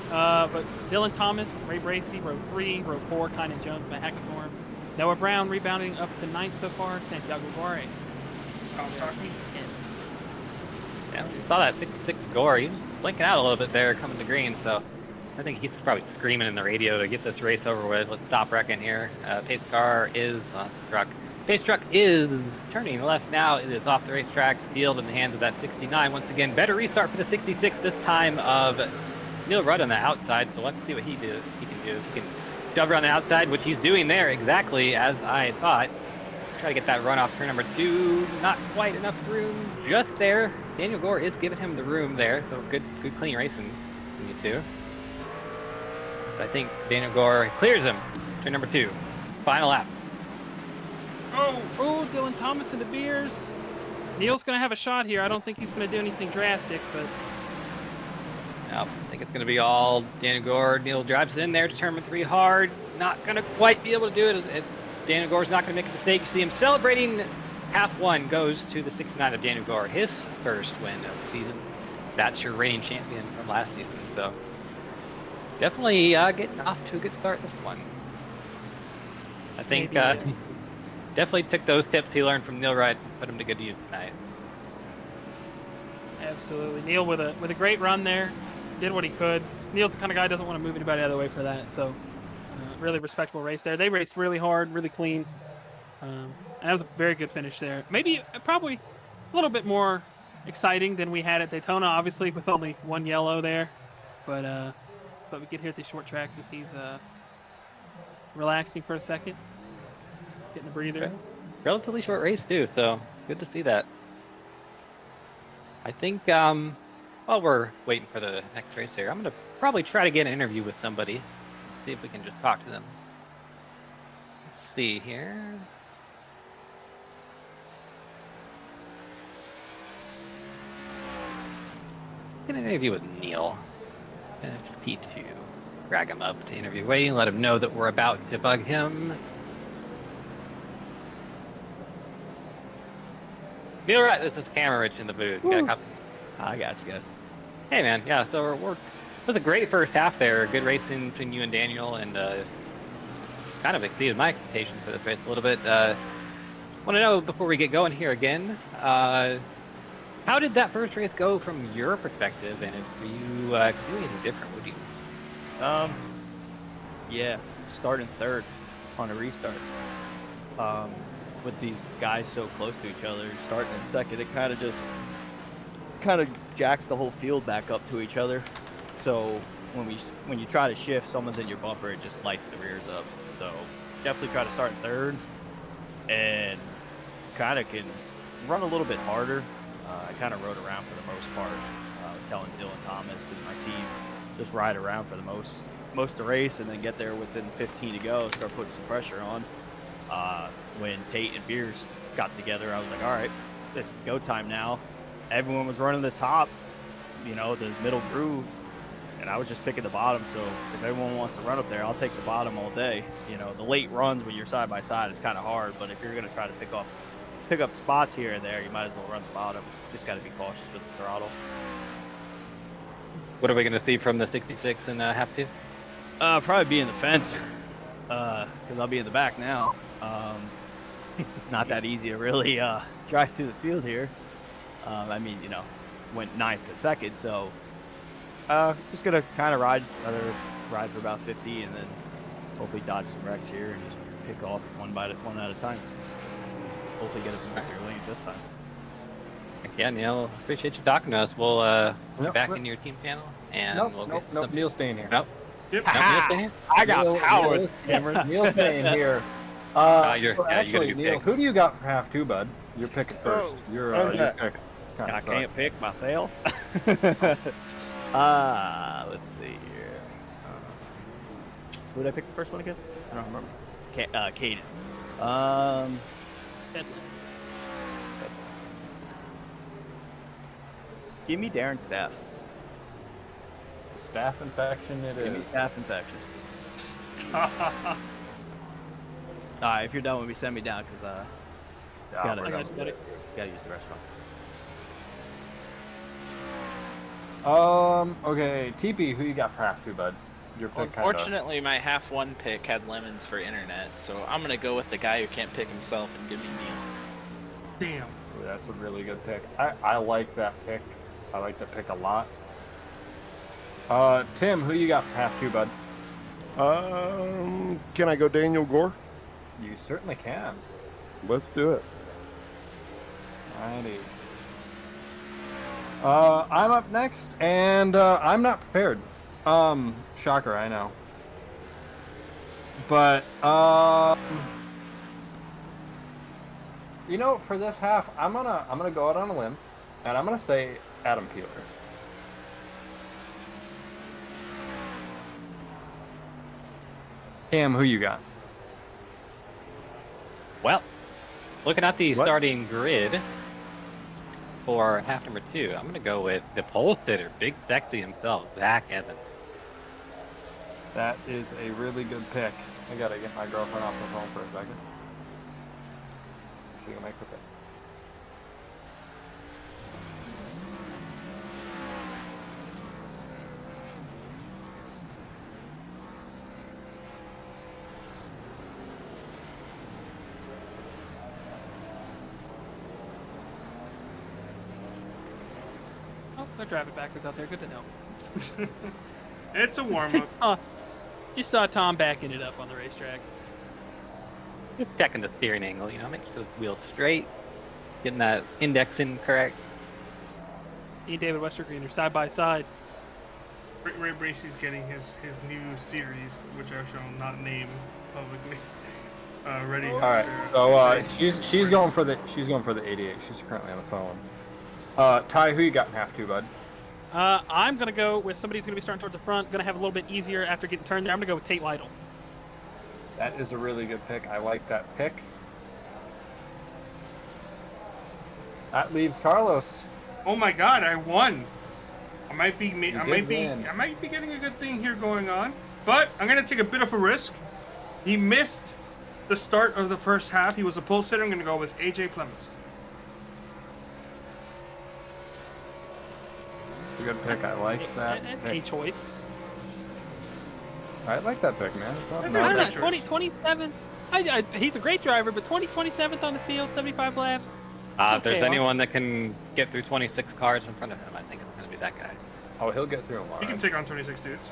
But Dylan Thomas, Ray Bracey, row 3, row 4, Kynan Jones, Matt Hackathorn. Noah Brown rebounding up to 9th so far. Santiago Guare. Yeah, we saw that 66 Gore. He was blinking out a little bit there coming to green, so I think he's probably screaming in the radio to get this race over with. Let's stop wrecking here. Pace car is Pace truck is turning left now. It is off the racetrack, field in the hands of that 69. Once again, better restart for the 66 this time of Neil Rudd on the outside. So let's see what he can do. He can shove around the outside, which he's doing there exactly as I thought. Try to get that run off turn number 2. Not quite enough room just there. Daniel Gore is giving him the room there, so good clean racing from you two. So I think Daniel Gore clears him. Turn number 2. Final lap. Oh, Dylan Thomas and the Beers. Neil's going to have a shot here. I don't think he's going to do anything drastic, but... No, I think it's going to be all Daniel Gore. Neil drives it in there to turn 3 hard. Not going to quite be able to do it. Daniel Gore's not going to make a mistake. You see him celebrating. Half 1 goes to the 69 of Daniel Gore. His first win of the season. That's your reigning champion from last season. So definitely getting off to a good start this one. I think definitely took those tips he learned from Neil Rudd and put them to good use tonight. Absolutely. Neil with a great run there. Did what he could. Neil's the kind of guy who doesn't want to move anybody out of the way for that. So really respectable race there. They raced really hard, really clean. And that was a very good finish there. Maybe probably a little bit more exciting than we had at Daytona, obviously, with only 1 yellow there. But we get here at the short tracks as he's relaxing for a second. Getting a breather. Okay. Relatively short race too, so good to see that. I think while we're waiting for the next race here, I'm gonna probably try to get an interview with somebody. See if we can just talk to them. Let's see here. Get an interview with Neil. P2. Drag him up to interview waiting, let him know that we're about to bug him. Feel right. This is Camera Rich in the booth. You got a copy? I got you guys. Hey man, yeah. So it was a great first half there. Good racing between you and Daniel, and kind of exceeded my expectations for this race a little bit. Want to know before we get going here again, how did that first race go from your perspective, and if you do anything different, would you? Yeah, starting third on a restart. With these guys so close to each other, starting in second, it kind of jacks the whole field back up to each other. So when you try to shift, someone's in your bumper, it just lights the rears up. So definitely try to start third, and kind of can run a little bit harder. I kind of rode around for the most part. I was telling Dylan Thomas and my team just ride around for the most of the race, and then get there within 15 to go, start putting some pressure on. When Tate and Beers got together, I was like, all right, it's go time now. Everyone was running the top, the middle groove, and I was just picking the bottom. So if everyone wants to run up there, I'll take the bottom all day. The late runs when you're side by side is kind of hard, but if you're going to try to pick up spots here and there, you might as well run the bottom. Just got to be cautious with the throttle. What are we going to see from the 66 in half two? Probably be in the fence, because I'll be in the back now. Not that easy to really drive through the field here. Went 9th to 2nd, so just gonna kind of ride for about 50, and then hopefully dodge some wrecks here and just pick off one at a time. Hopefully get us in victory lane this time. Again, Neil, appreciate you talking to us. We'll be back in your team channel, and we'll get Nope. Neil's staying here. Nope. Yep. Nope, Neil's staying here? I got power, Cameron. Neil's staying here. you gotta Actually, do Neil, pick. who do you got for half two, bud? You're picking first. You're okay. kind I of can't pick myself. Let's see here. Who did I pick the first one again? I don't remember. Caden. Give me Darren Staff. Staph infection. Give me Staff infection. Stop. Alright, if you're done with me, send me down, because gotta I got you, buddy. use the restaurant. Okay, TP, who you got for half two, bud? Your pick. Unfortunately, my half one pick had lemons for internet, so I'm gonna go with the guy who can't pick himself and give me Neil. Damn. Ooh, that's a really good pick. I like that pick. I like that pick a lot. Tim, who you got for half two, bud? Can I go Daniel Gore? You certainly can. Let's do it. Alrighty. I'm up next, and I'm not prepared. Shocker, I know. But for this half, I'm gonna go out on a limb, and I'm gonna say Adam Peeler. Cam, who you got? Well, looking at the What? starting grid for half number 2, I'm going to go with the pole sitter, Big Sexy himself, Zach Evans. That is a really good pick. I gotta get my girlfriend off the phone for a second. She can make the pick. Oh, they're driving backwards out there. Good to know. It's a warm-up. You saw Tom backing it up on the racetrack. Just checking the steering angle, make sure the wheel's straight, getting that indexing correct. He and David Westergreen are side by side. Ray Bracey's getting his new series, which I shall not name publicly. Ready. All right. So she's going for the 88. She's currently on the phone. Ty, who you got in half two, bud? I'm going to go with somebody who's going to be starting towards the front. Going to have a little bit easier after getting turned there. I'm going to go with Tate Lytle. That is a really good pick. I like that pick. That leaves Carlos. Oh my God! I won. I might be getting a good thing here going on, but I'm gonna take a bit of a risk. He missed the start of the first half. He was a pole sitter. I'm gonna go with AJ Clemens. That's a good pick. I like that That's pick. a choice. I like that pick, man. It's not I I think don't that's know, a good choice. 27. He's a great driver, but 27th on the field, 75 laps. If there's Okay, anyone that can get through 26 cars in front of him, I think it's going to be that guy. Oh, he'll get through a lot. You can take on 26 dudes.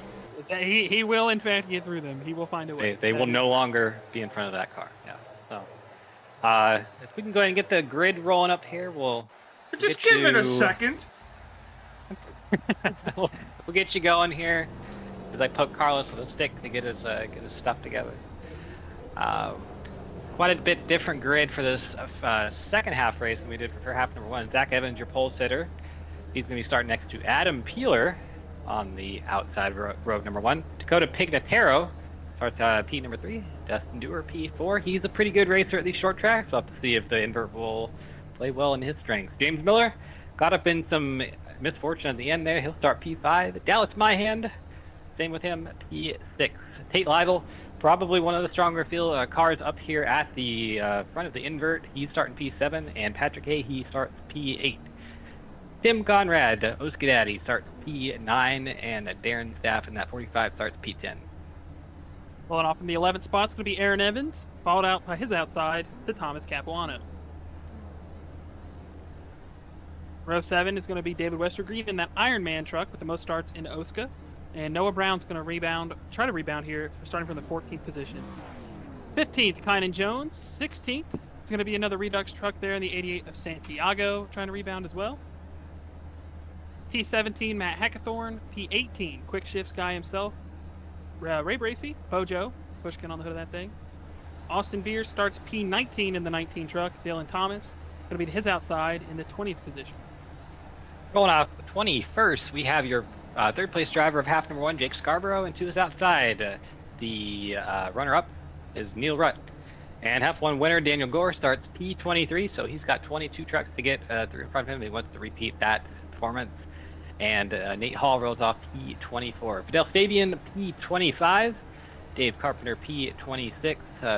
He will in fact get through them. He will find a way. They will no longer be in front of that car. Yeah. So, if we can go ahead and get the grid rolling up here, we'll Just get give it a you- second. we'll get you going here. As I poke Carlos with a stick to get his stuff together. Quite a bit different grid for this second half race than we did for half number one. Zach Evans, your pole sitter. He's going to be starting next to Adam Peeler on the outside row number one. Dakota Pignataro starts P number 3. Dustin Dewar, P4. He's a pretty good racer at these short tracks. We'll have to see if the invert will play well in his strengths. James Miller got up in some misfortune at the end there. He'll start P5. Dallas Myhand, same with him, P6. Tate Lytle, probably one of the stronger field cars up here at the front of the invert. He's starting P7, and Patrick Hay, he starts P8. Tim Conrad, OSCA Daddy, starts P9, and Darren Staff in that 45 starts P10. Pulling off from the 11th spot is going to be Aaron Evans, followed out by his outside to Thomas Capuano. Row 7 is going to be David Westergreen in that Ironman truck with the most starts in OSCA. And Noah Brown's going to try to rebound here, starting from the 14th position. 15th, Kynan Jones. 16th is going to be another Redux truck there in the 88 of Santiago, trying to rebound as well. P17, Matt Hackathorn. P18, Quick Shifts guy himself, Ray Bracey, Bojo, pushkin on the hood of that thing. Austin Beers starts P19 in the 19 truck. Dylan Thomas going to be to his outside in the 20th position. Going off 21st, we have your third place driver of half number one, Jake Scarborough, and to his outside, the runner-up is Neil Rutt. And half one winner, Daniel Gore, starts P23, so he's got 22 trucks to get through in front of him. He wants to repeat that performance. And Nate Hall rolls off P24. Fidel Fabian, P25. Dave Carpenter, P26.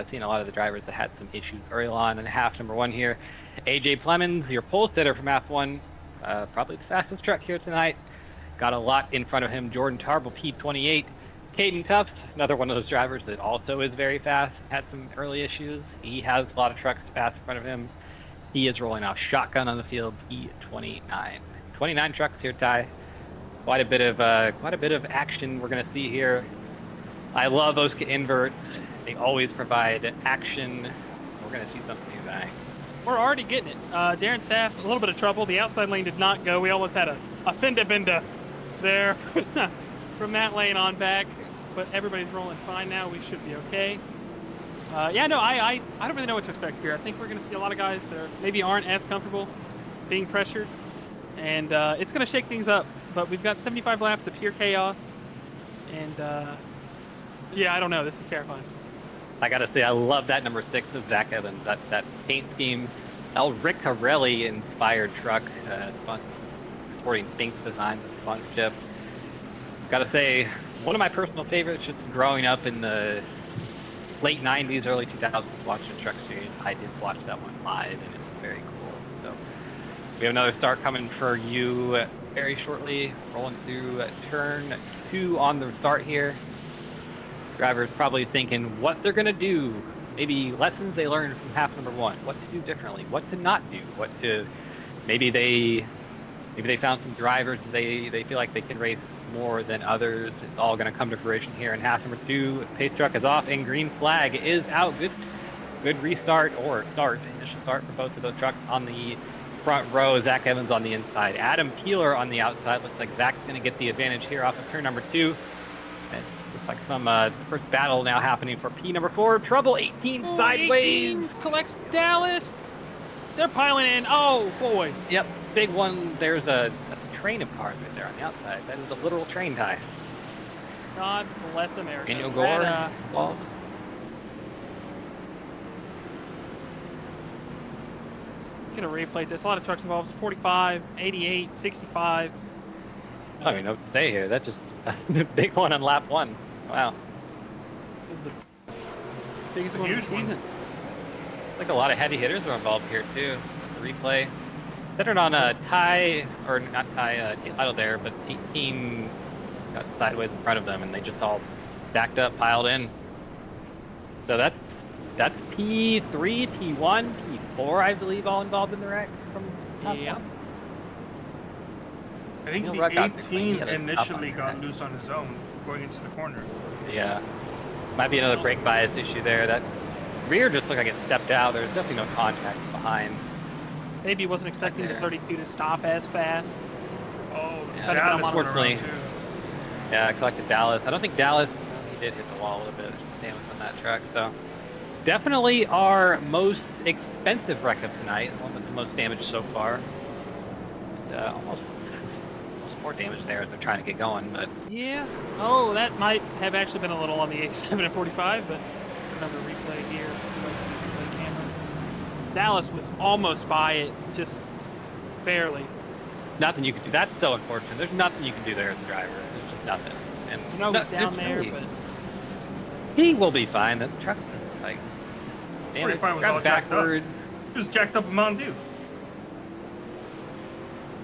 Seeing a lot of the drivers that had some issues early on in half number one here. AJ Plemons, your pole sitter from half one. Probably the fastest truck here tonight. Got a lot in front of him. Jordan Tarble, P28. Caden Tufts, another one of those drivers that also is very fast. Had some early issues. He has a lot of trucks to pass in front of him. He is rolling off shotgun on the field, P29. 29 trucks here, Ty. Quite a bit of action we're going to see here. I love OSCA inverts. They always provide action. We're going to see something new tonight. We're already getting it. Darren Staff, a little bit of trouble. The outside lane did not go. We almost had a fender bender there from that lane on back, but everybody's rolling fine now. We should be okay. I don't really know what to expect here. I think we're going to see a lot of guys that maybe aren't as comfortable being pressured, and it's going to shake things up. But we've got 75 laps of pure chaos, and I don't know. This is terrifying. I gotta say, I love that number 6 of Zach Evans. That paint scheme, Rick Corelli inspired truck, supporting Binx design, the sponsorship. Gotta say, one of my personal favorites, just growing up in the late 90s, early 2000s, watching the truck series. I did watch that one live, and it was very cool. So we have another start coming for you very shortly, rolling through turn 2 on the start here. Drivers probably thinking what they're going to do, maybe lessons they learned from half number one, what to do differently, what to not do, maybe they found some drivers they feel like they can race more than others. It's all going to come to fruition here in half number 2. Pace truck is off and green flag is out. Good restart or initial start for both of those trucks on the front row. Zach Evans on the inside, Adam Peeler on the outside. Looks like Zach's going to get the advantage here off of turn number 2. And looks like some first battle now happening for P number 4. Trouble 18 sideways. 18 collects Dallas. They're piling in. Oh boy. Yep, big one. There's a train of cars right there on the outside. That is a literal train tie. God bless America. Daniel Gore. Gonna replay this. A lot of trucks involved. 45, 88, 65. I don't even know what to say here. That's just a big one on lap 1. Wow. This is the biggest one of the huge one. season. Like a lot of heavy hitters are involved here too. The replay. Centered on a tie, or not tie, title there, but team got sideways in front of them, and they just all stacked up, piled in. So that's T3, T1, T4, I believe, all involved in the wreck from top Yeah. one. I think Neil the Ruck got the 18 clean, initially up got on loose on his own going into the corner. Yeah. Might be another brake bias issue there. That rear just looked like it stepped out. There's definitely no contact behind. Maybe he wasn't expecting the there. 32 to stop as fast. Oh, Yeah, Dallas went unfortunately. around too. Yeah, I collected Dallas. I don't think Dallas, he did hit the wall a little bit. Damage on that truck. So definitely our most expensive wreck of tonight. The one with the most damage so far. And, almost more damage there as they're trying to get going, but Yeah. Oh, that might have actually been a little on the 87 and 45, but another replay here. Replay camera. Dallas was almost by it, just barely. nothing you can do. That's so unfortunate. There's nothing you can do there as a driver. There's just nothing. And You know no, he's down there's there, really- but he will be fine. The truck's like, damn it, 45 was grab all jacked up. backward. He was jacked up a Mountain Dew.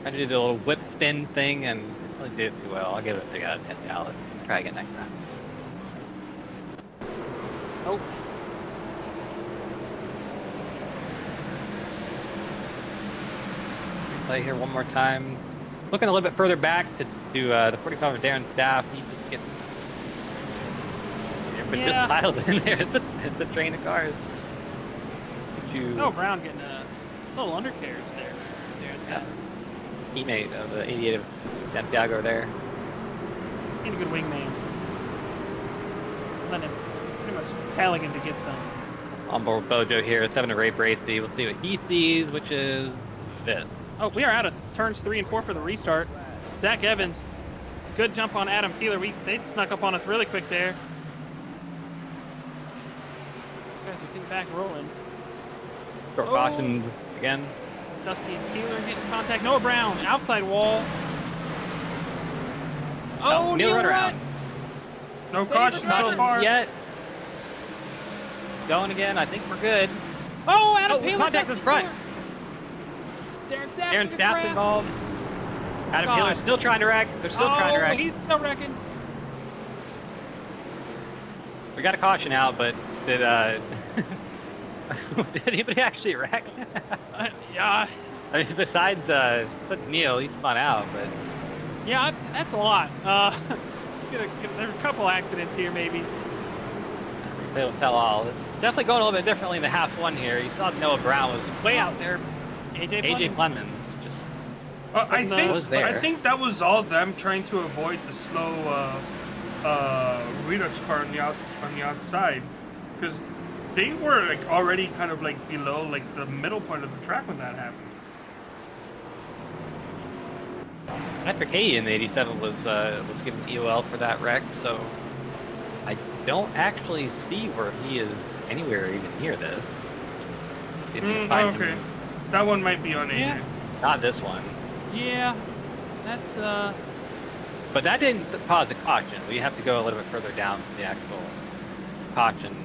I did a little whip spin thing and really did too well. I'll give it a 6 out of 10 Dallas. Try again next time. oh, Play here one more time. Looking a little bit further back to the 45 of Darren Staff. He just gets but Yeah. just piled in there. It's a train of cars. oh, Brown getting a little undercarriage there. There's Yeah. Teammate of the 88 of Santiago there. He's a good wingman. Letting him, pretty much telling him to get some. On board Bojo here, 7 to Ray Bracey. We'll see what he sees, which is this. Oh, we are out of turns 3 and 4 for the restart. Zach Evans, good jump on Adam Keeler. They snuck up on us really quick there. Guys are getting back rolling. Short Oh. caution again. Dusty and Keeler getting contact. Noah Brown, outside wall. Oh, Neil Neil Rudd Rudd. around. No Save caution the so run. far. Yet. Going again. I think we're good. Oh, Adam Oh, Keeler. contact in Dusty front. Keeler. Darren Staff. Aaron took a Staff's crash. involved. Adam God. Taylor's still trying to wreck. They're still trying to wreck. He's still wrecking. We got a caution out, but did did anybody actually wreck? Yeah, I mean, besides Neil, he spun out, but yeah, that's a lot. There's a couple accidents here, maybe. they will tell all. It's definitely going a little bit differently in the half one here. You saw Noah Brown was way out there. AJ Clemens just I was there. think that was all them trying to avoid the slow Redux car on the outside, because they were like already kind of like below like the middle point of the track when that happened. Patrick Hay in the 87 was given EOL for that wreck, so I don't actually see where he is anywhere even near this. See if we can find Okay, him. that one might be on AJ. Yeah. Not this one. Yeah, that's But that didn't cause a caution. We have to go a little bit further down to the actual caution.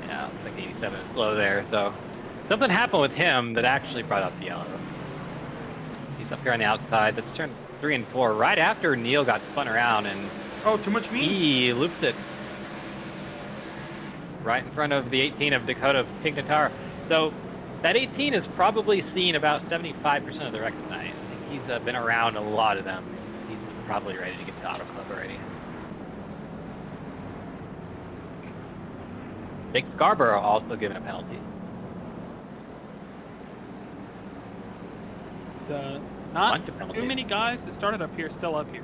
Yeah, I think 87 is slow there. So something happened with him that actually brought up the yellow. He's up here on the outside. That's turn 3 and 4 right after Neil got spun around, and Oh, too much means. he looped it right in front of the 18 of Dakota Pignataro. So that 18 has probably seen about 75% of the wreck tonight. I think he's been around a lot of them. He's probably ready to get to Auto Club already. Jake Scarborough also given a penalty. not Bunch of penalties. too many guys that started up here still up here.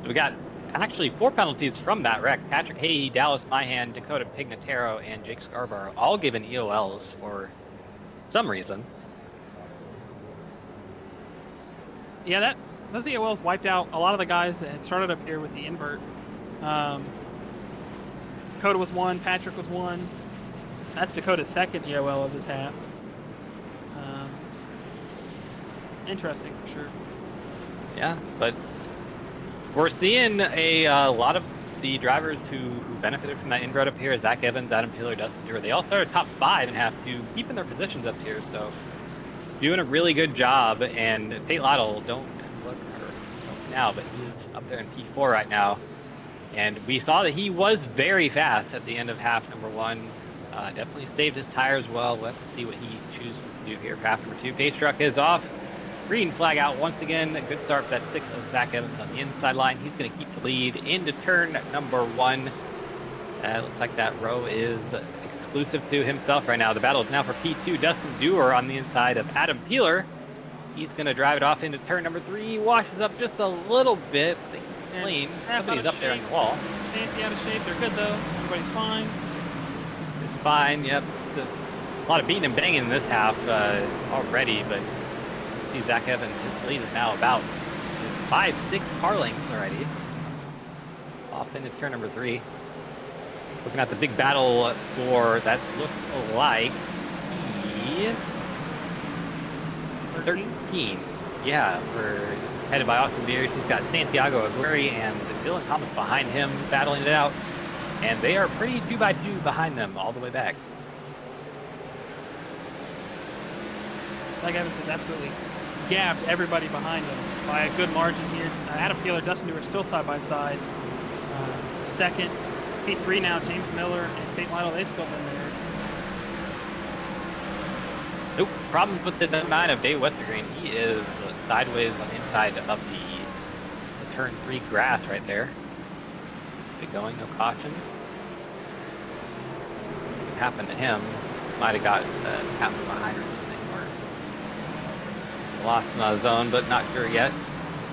So we got actually 4 penalties from that wreck. Patrick Hay, Dallas Myhan, Dakota Pignataro, and Jake Scarborough all given EOLs for some reason. Yeah, those EOLs wiped out a lot of the guys that had started up here with the invert. Dakota was 1, Patrick was 1. That's Dakota's second EOL of his half. Interesting for sure. Yeah, but we're seeing a lot of the drivers who benefited from that inroad up here, Zach Evans, Adam Peeler, Dustin Dewar, they all started top 5 and have to keep in their positions up here. So doing a really good job. And Tate Lytle, don't look now, but he's up there in P4 right now. And we saw that he was very fast at the end of half number 1. Definitely saved his tires well. Let's see what he chooses to do here for half number 2. Pace truck is off. Green flag out once again. A good start for that 6 of Zach Evans on the inside line. He's going to keep the lead into turn number 1. Looks like that row is exclusive to himself right now. The battle is now for P2. Dustin Dewar on the inside of Adam Peeler. He's going to drive it off into turn number 3. Washes up just a little bit. But he's clean. Somebody's up there on the wall. Stancy out of shape. They're good though. Everybody's fine. It's fine. Yep. A lot of beating and banging in this half already, but see Zach Evans, his lead is now about 5-6 car lengths already. Off into turn number 3. Looking at the big battle for that looks like 13. Yeah, we're headed by Austin Beers. He's got Santiago Aguirre and Dylan Thomas behind him battling it out. And they are pretty 2x2 behind them all the way back. Zach Evans has absolutely gapped everybody behind him by a good margin here. Adam Peeler, Dustin Dewar still side by side. Second, P3 now, James Miller and Tate Lytle, they've still been there. Nope, problems with the 9 of Dave Westergreen. He is sideways on the inside of the turn 3 grass right there. Good going, no caution. What happened to him? Might have got tapped from behind or something. Lost in the zone, but not sure yet.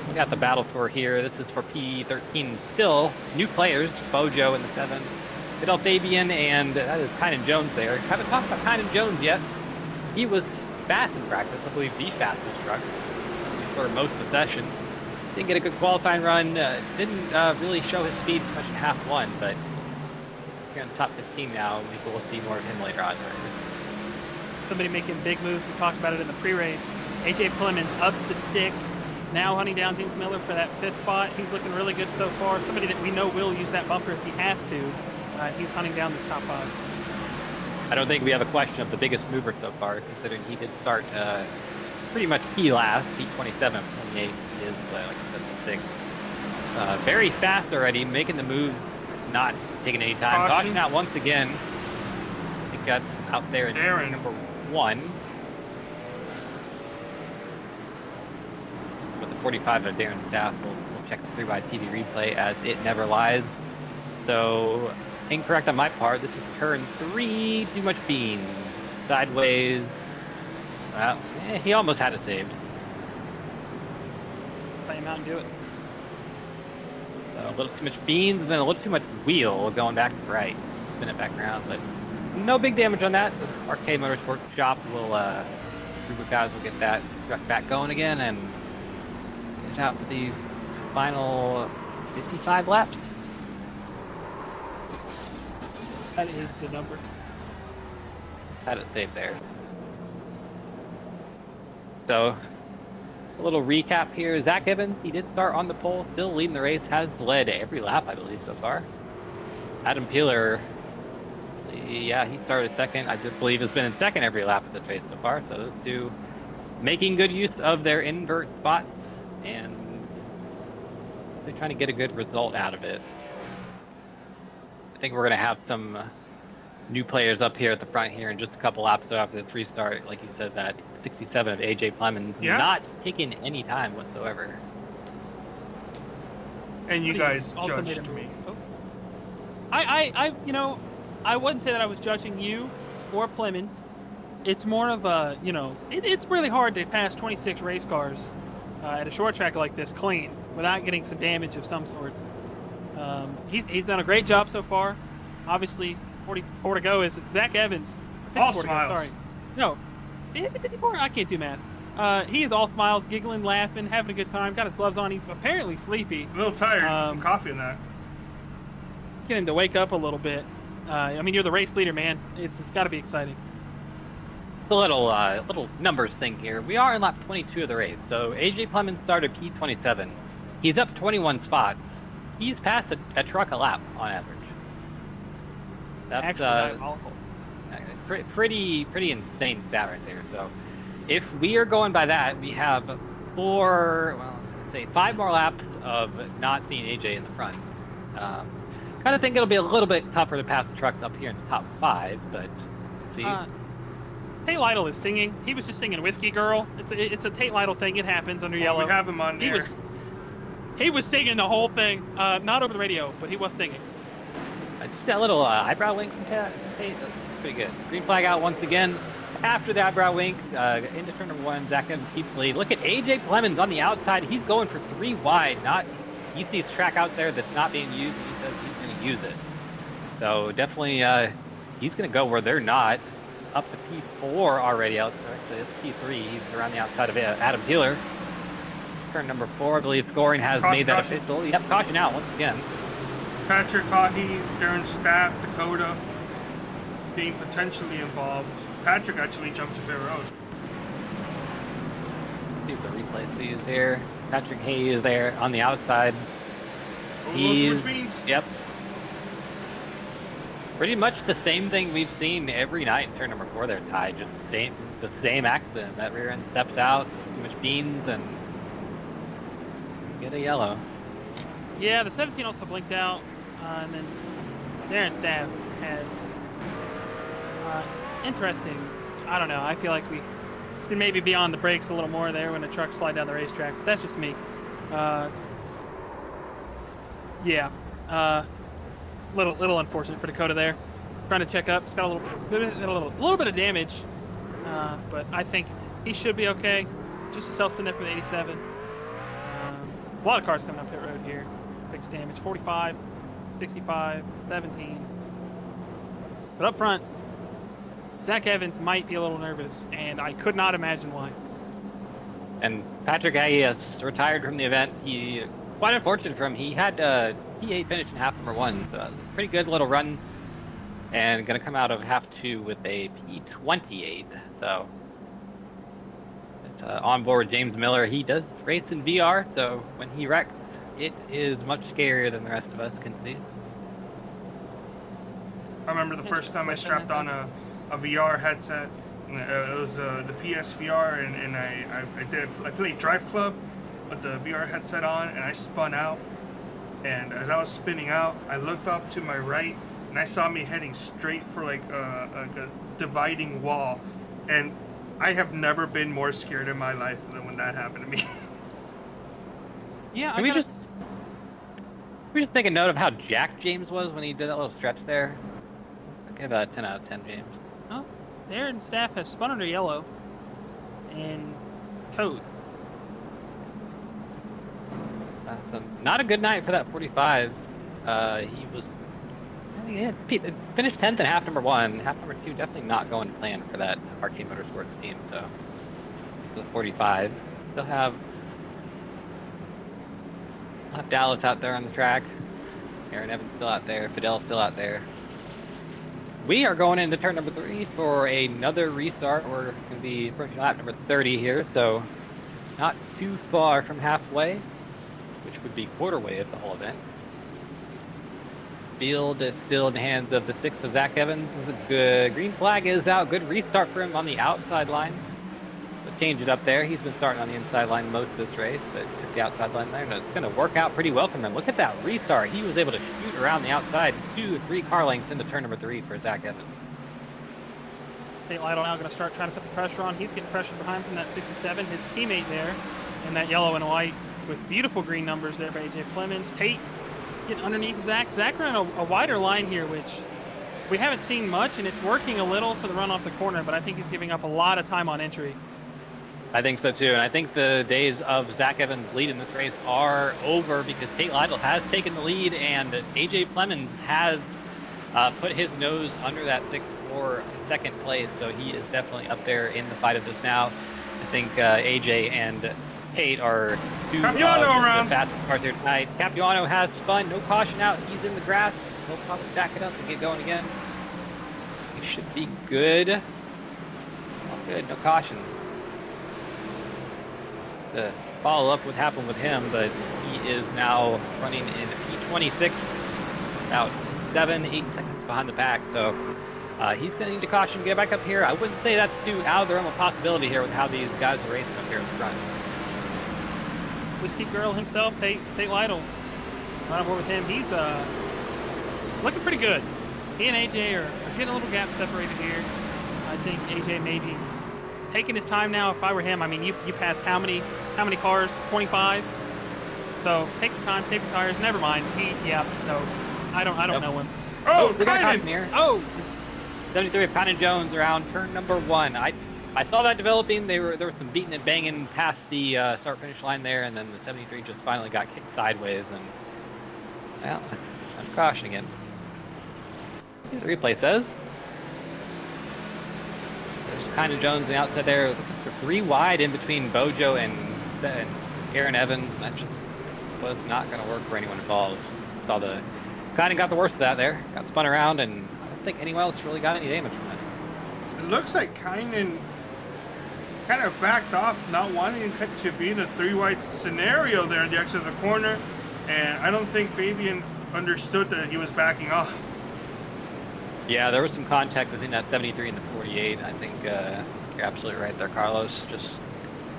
We got the battle for here. This is for P13 still. New players, Bojo in the 7. Fidel Fabian and that is Kynan Jones there. Haven't talked about Kynan Jones yet. He was fast in practice, I believe the fastest truck for most of the session. Didn't get a good qualifying run. Didn't really show his speed much in half 1, but here in the top 15 now. Maybe we'll see more of him later on. Somebody making big moves. We talked about it in the pre-race. AJ Clemens up to 6th. Now hunting down James Miller for that 5th spot. He's looking really good so far. Somebody that we know will use that bumper if he has to. He's hunting down this top 5. I don't think we have a question of the biggest mover so far, considering he did start pretty much key last, P27, 28. He is, like I said, 6th. Very fast already, making the move, not taking any time. Caution out once again. I think that's out there in Aaron. number 1. With the 45 of Darren Staff, we'll check the 3x TV replay as it never lies. So, incorrect on my part. This is turn 3. Too much beans. Sideways. Well, he almost had it saved. Play him out and do it. So a little too much beans and then a little too much wheel going back to right. Spin it back around, but no big damage on that. The Arcade Motorsports shop will, group of guys will get that truck back going again and finish out for these final 55 laps. That is the number. Had it saved there. So, a little recap here. Zach Evans, he did start on the pole, still leading the race, has led every lap, I believe, so far. Adam Peeler, yeah, he started second. I just believe has been in second every lap of the race so far. So those two making good use of their invert spots, and they're trying to get a good result out of it. I think we're going to have some new players up here at the front here in just a couple laps after the restart. Like you said, that 67 of AJ Clemens, not taking any time whatsoever. And you guys Also judged made a me. move. I, you know, I wouldn't say that I was judging you or Clemens. It's more of a, you know, it's really hard to pass 26 race cars at a short track like this clean without getting some damage of some sorts. He's done a great job so far. Obviously, 44 to go is Zach Evans. All 54 to go, smiles. sorry. No, 54? I can't do math. He is all smiles, giggling, laughing, having a good time. Got his gloves on. He's apparently sleepy. A little tired. Get some coffee in that. Get him to wake up a little bit. I mean, you're the race leader, man. It's got to be exciting. A little numbers thing here. We are in lap 22 of the race. So AJ Clemens started P27. He's up 21 spots. he's passed a truck a lap on average. That's Actually, diabolical. pretty insane stat right there. So if we are going by that, we have 5 more laps of not seeing AJ in the front. Kind of think it'll be a little bit tougher to pass the trucks up here in the top 5, but see. Tate Lytle is singing. He was just singing "Whiskey Girl." It's a Tate Lytle thing. It happens under yellow. We have him on there. He was singing the whole thing, not over the radio, but he was singing. Just that little eyebrow wink from Tate. That's pretty good. Green flag out once again. After the eyebrow wink, into turn number 1, Zach Evans keeps the lead. Look at AJ Clemens on the outside. He's going for 3 wide. He sees track out there that's not being used, and he says he's going to use it. So definitely, he's going to go where they're not. Up to P4 already. Actually, it's P3. He's around the outside of Adam Healer. Turn number 4, I believe scoring has made that official. Yep, caution out once again. Patrick Haughey, Darren Staff, Dakota being potentially involved. Patrick actually jumped to pit road. See what the replay sees here. Patrick Hay is there on the outside. Which means? Yep. Pretty much the same thing we've seen every night in turn number 4 there, Ty. Just the same accident. That rear end steps out, too much beans, and get a yellow. Yeah, the 17 also blinked out, and then Darren Staff had interesting. I don't know. I feel like we should maybe be on the brakes a little more there when the trucks slide down the racetrack. But that's just me. Little unfortunate for Dakota there. Trying to check up. It's got a little bit of damage, but I think he should be okay. Just a self-spin there from the 87. A lot of cars coming up pit road here. Fixed damage. 45, 65, 17. But up front, Zach Evans might be a little nervous, and I could not imagine why. And Patrick Hay has retired from the event. Quite unfortunate for him. He had P8 finish in half number 1. So pretty good little run. And going to come out of half 2 with a P28. So on board James Miller. He does race in VR, so when he wrecks, it is much scarier than the rest of us can see. I remember the first time I strapped on a VR headset. It was the PSVR, and I played Drive Club with the VR headset on, and I spun out. And as I was spinning out, I looked off to my right, and I saw me heading straight for like a dividing wall. And I have never been more scared in my life than when that happened to me. Yeah, Can we just take a note of how jacked James was when he did that little stretch there? I'll give a 10 out of 10, James. Oh, Darren Staff has spun under yellow and towed. Not a good night for that 45. He finished 10th in half number 1. Half number 2 definitely not going to plan for that RT Motorsports team. So the 45 still have Dallas out there on the track. Aaron Evans still out there. Fidel still out there. We are going into turn number 3 for another restart. We're going to be approaching lap number 30 here, so not too far from halfway, which would be quarter way of the whole event. Field is still in the hands of the 6th of Zach Evans. Good green flag is out. Good restart for him on the outside line. But change it up there. He's been starting on the inside line most of this race, but took the outside line there. And it's going to work out pretty well for him. Look at that restart. He was able to shoot around the outside 2-3 car lengths into turn number 3 for Zach Evans. Tate Lytle now going to start trying to put the pressure on. He's getting pressure behind from that 67. His teammate there in that yellow and white with beautiful green numbers there by AJ Clemens. Tate getting underneath Zach. Zach ran a wider line here, which we haven't seen much, and it's working a little for the run off the corner, but I think he's giving up a lot of time on entry. I think so too, and I think the days of Zach Evans leading this race are over because Tate Lytle has taken the lead, and AJ Clemens has put his nose under that 6 for second place, so he is definitely up there in the fight of this now. I think AJ and Tate are two of the fastest cars here tonight. Capuano has spun, no caution out. He's in the grass. He'll probably back it up and get going again. He should be good. All good, no caution. To follow up what happened with him, but he is now running in P26, about 7-8 seconds behind the pack. So he's going to need to caution, get back up here. I wouldn't say that's too out of the realm of possibility here with how these guys are racing up here in the front. Whiskey Girl himself, Tate Lytle, right on board with him. He's looking pretty good. He and AJ are getting a little gap separated here. I think AJ may be taking his time now. If I were him, I mean, you passed how many cars? 25. So take the time, save the tires. Never mind. No, I don't know him. Oh, they got Kynan! caught here. Oh, 73 of Kynan Jones around turn number 1. I saw that developing. There was some beating and banging past the start-finish line there, and then the 73 just finally got kicked sideways, and well, I'm caution again. See what the replay says. There's kind of Jones on the outside there, looking for 3 wide in between Bojo and Aaron Evans. That just was not going to work for anyone involved. Saw the kind of got the worst of that there. Got spun around, and I don't think anyone else really got any damage from it. It looks like Kynan kind of backed off, not wanting to be in a 3-wide scenario there at the exit of the corner, and I don't think Fabian understood that he was backing off. Yeah, there was some contact between that 73 and the 48. I think you're absolutely right there, Carlos. Just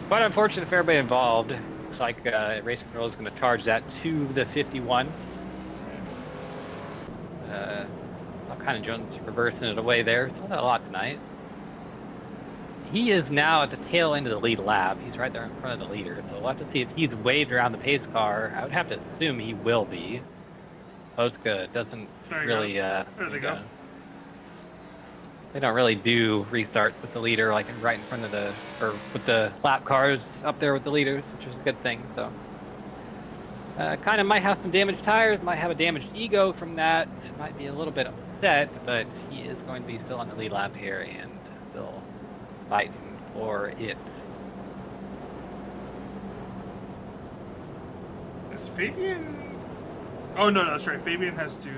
quite unfortunate for everybody involved. Looks like Racing Control is going to charge that to the 51. All kind of Jones reversing it away there. It's not a lot tonight. He is now at the tail end of the lead lap. He's right there in front of the leader. So we'll have to see if he's waved around the pace car. I would have to assume he will be. OSCA doesn't really... there they go. They don't really do restarts with the leader like right in front of the... or with the lap cars up there with the leaders, which is a good thing. So kind of might have some damaged tires, might have a damaged ego from that. Might be a little bit upset, but he is going to be still on the lead lap here and still fighting for it. Is Fabian? Oh no, that's right. Fabian has to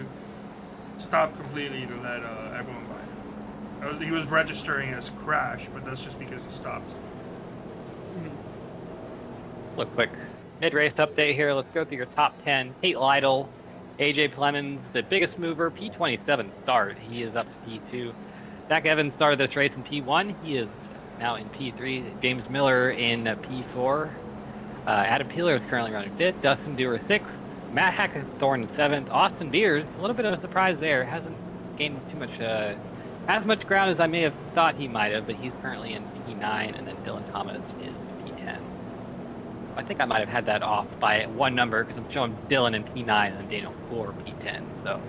stop completely to let everyone by. He was registering as crash, but that's just because he stopped. Look, quick mid-race update here. Let's go through your top 10. Tate Lytle, AJ Clemens, the biggest mover, P27 start. He is up to P2. Zach Evans started this race in P1. He is now in P3. James Miller in P4. Adam Peeler is currently running 5th. Dustin Dewar 6th. Matt Hackathorn in 7th. Austin Beers, a little bit of a surprise there. Hasn't gained too much, as much ground as I may have thought he might have, but he's currently in P9, and then Dylan Thomas is P10. I think I might have had that off by 1 number because I'm showing Dylan in P9 and then Daniel Core P10. So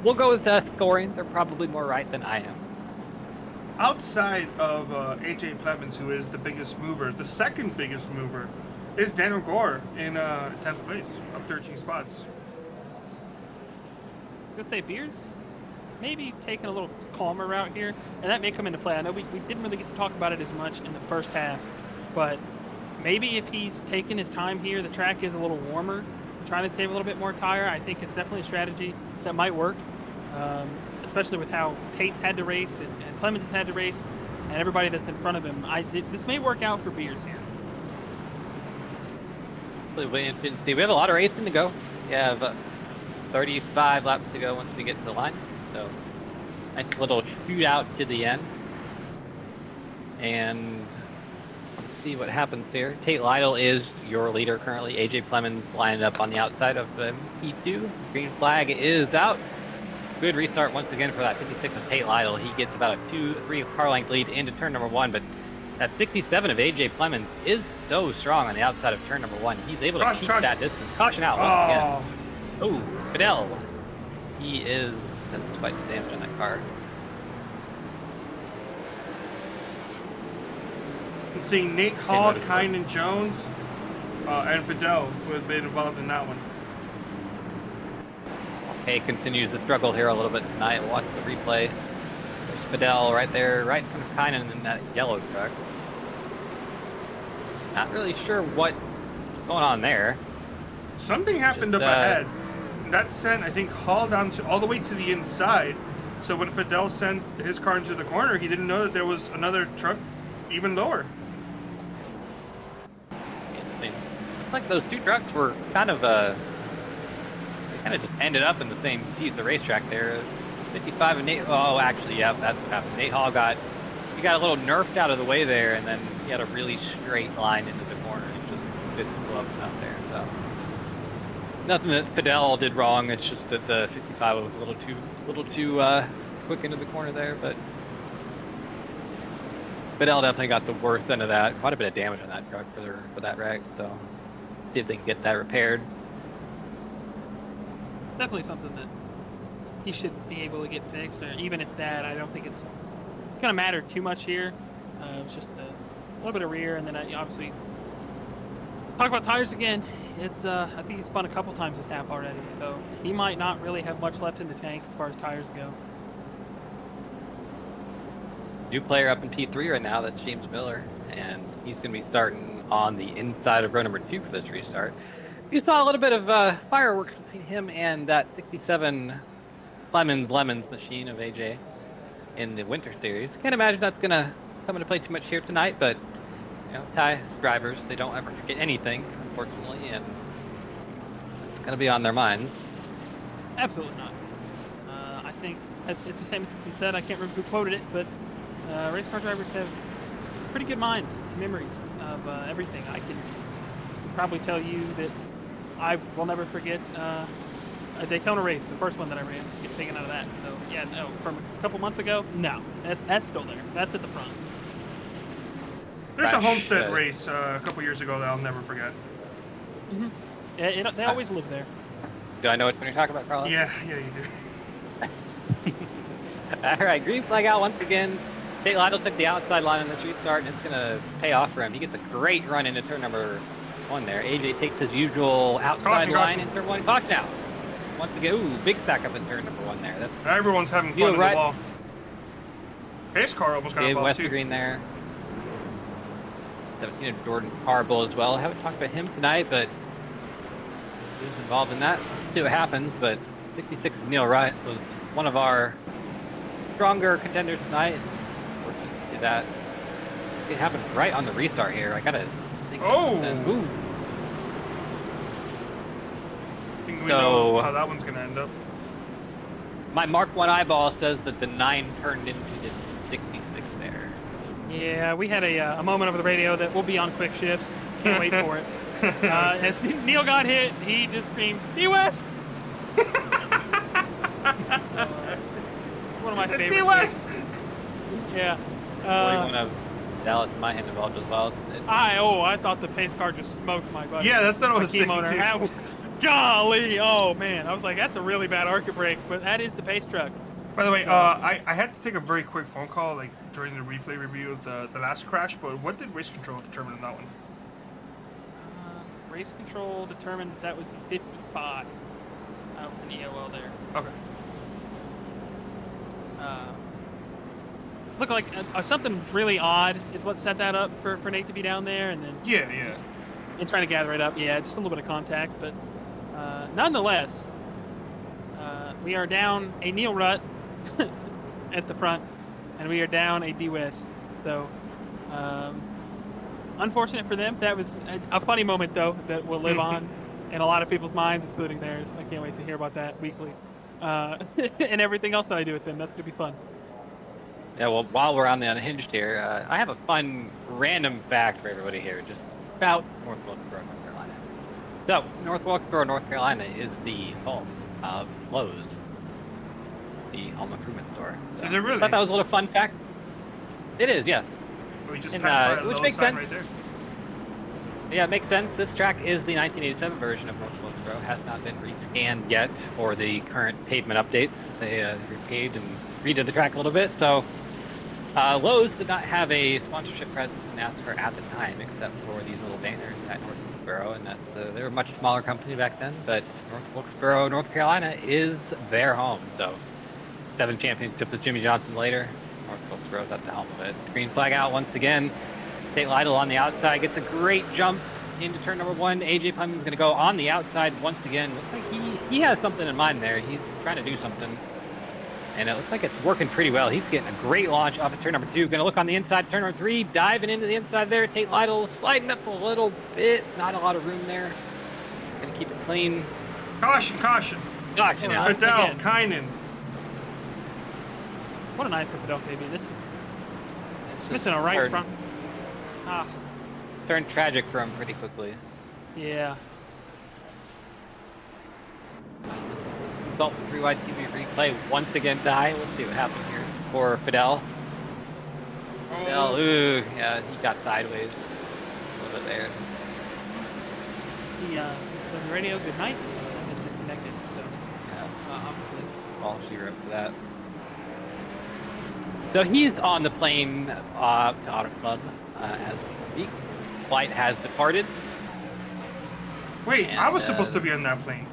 we'll go with scoring. They're probably more right than I am. Outside of AJ Clemens, who is the biggest mover, the second biggest mover is Daniel Gore in 10th place, up 13 spots. Gonna say Beers, maybe taking a little calmer route here, and that may come into play. I know we didn't really get to talk about it as much in the first half, but maybe if he's taking his time here, the track is a little warmer, trying to save a little bit more tire. I think it's definitely a strategy that might work, especially with how Tate's had to race and Clemens has had to race, and everybody that's in front of him. This may work out for Beers here. We have a lot of racing to go. We have 35 laps to go once we get to the line. So nice little shootout to the end. And let's see what happens here. Tate Lytle is your leader currently. AJ Clemens lining up on the outside of P2. Green flag is out. Good restart once again for that 56 of Tate Lytle. He gets about a 2-3 car length lead into turn number 1, but that 67 of AJ Clemens is so strong on the outside of turn number 1. He's able to keep that distance. Caution out once again. Oh, Fidel. He has quite some damage on that car. I'm seeing Nate Hall, Kynan Jones, and Fidel, who have been involved in that one. Okay, continues to struggle here a little bit tonight. We'll watch the replay. There's Fidel right there, right in front of Kynan in that yellow truck. Not really sure what's going on there. Something happened up ahead. That sent, I think, Hall down to all the way to the inside. So when Fidel sent his car into the corner, he didn't know that there was another truck even lower. Interesting. looks like those two trucks were kind of they kind of just ended up in the same piece of the racetrack there. 55 and Nate. Oh, actually, yeah, that's what happened. Nate Hall got a little nerfed out of the way there, and then he had a really straight line into the corner and just didn't blow up out there. So nothing that Fidel did wrong. It's just that the 55 was a little too quick into the corner there, but Fidel definitely got the worst end of that. Quite a bit of damage on that truck for that wreck. So see if they can get that repaired. Definitely something that he should be able to get fixed, or even if that, I don't think it's gonna matter too much here. It's just a little bit of rear, and then obviously talk about tires again. It's I think he's spun a couple times this half already, so he might not really have much left in the tank as far as tires go. New player up in P3 right now, that's James Miller, and he's going to be starting on the inside of row number 2 for this restart. You saw a little bit of fireworks between him and that 67 Lemons machine of AJ in the Winter Series. Can't imagine that's going to come into play too much here tonight, but you know, Thai drivers, they don't ever forget anything, unfortunately, and it's going to be on their minds. Absolutely not. I think it's the same as he said. I can't remember who quoted it, but race car drivers have pretty good minds, memories of everything. I can probably tell you that I will never forget a Daytona race, the first one that I ran, get taken out of that. So yeah, no, from a couple months ago, no, that's still there. That's at the front. There's a Homestead race a couple years ago that I'll never forget. Mm-hmm. Yeah, they always live there. Do I know which one you're talking about, Carlos? Yeah, you do. All right, green flag out once again. Tate Lytle took the outside line on this restart, and it's going to pay off for him. He gets a great run into turn number 1 there. AJ takes his usual outside line in turn 1. Caution out. Once again, ooh, big stack up in turn number 1 there. That's Everyone's having fun in the wall. Pace car almost got involved West too. Green there. 17 of Jordan Harble as well. I haven't talked about him tonight, but he was involved in that. Let's see what happens, but 66 Neil Wright was one of our stronger contenders tonight. Fortunate to see that. It happened right on the restart here. I gotta think. Oh! Ooh. I think we know how that one's gonna end up. My Mark 1 eyeball says that the 9 turned into the 66 there. Yeah, we had a moment over the radio that we'll be on quick shifts. Can't wait for it. As Neil got hit, he just screamed, D-West! One of my favorites. D-West! Yeah. One of Dallas and my hand involved as well. I thought the pace car just smoked my buddy. Yeah, that's what I was thinking too. That was, golly, oh man, I was like, that's a really bad ARCA brake, but that is the pace truck. By the way, I had to take a very quick phone call like during the replay review of the last crash, but what did race control determine on that one? Race control determined that was the 55 out with an EOL there. Okay. Looked like something really odd is what set that up for Nate to be down there, and then and trying to gather it up. Yeah, just a little bit of contact, but nonetheless, we are down a Neil Rutt at the front, and we are down a D West. So unfortunate for them. That was a funny moment though that will live on in a lot of people's minds, including theirs. I can't wait to hear about that weekly, and everything else that I do with them. That's gonna be fun. Yeah, well, while we're on the Unhinged here, I have a fun random fact for everybody here, just about North Wilkesboro, North Carolina. So, North Wilkesboro, North Carolina is the home of Lowe's, the home improvement store. So, is it really? I thought that was a little fun fact. It is, yes. We just And, passed by a which Lowe's makes sign sense. right there. Yeah, it makes sense. This track is the 1987 version of North Wilkesboro. Has not been rescanned yet for the current pavement updates. They repaved and redid the track a little bit, so Lowe's did not have a sponsorship presence in NASCAR at the time, except for these little banners at North Wilkesboro, and that's they were a much smaller company back then. But North Wilkesboro, North Carolina, is their home. So 7 championships with Jimmy Johnson later. North Wilkesboro's at the helm of it. Green flag out once again. Tate Lytle on the outside gets a great jump into turn number 1. AJ Plemons going to go on the outside once again. Looks like he has something in mind there. He's trying to do something. And it looks like it's working pretty well. He's getting a great launch off of turn number 2. Gonna look on the inside, turn number 3, diving into the inside there. Tate Lytle sliding up a little bit. Not a lot of room there. Gonna keep it clean. Caution, caution. Caution now. Fidel, Again. Kynan. What a night for Fidel, baby. This is It's missing a right turned- front. Ah, Turned tragic for him pretty quickly. yeah. Result for 3 wide TV replay once again die. Let's see what happens here for Fidel. Fidel, Oh, ooh, yeah, he got sideways a little bit there. The radio, good night, is disconnected, so Yeah, obviously. all she wrote for that. So he's on the plane to Auto Club as we speak. Flight has departed. wait, I was and, supposed to be on that plane.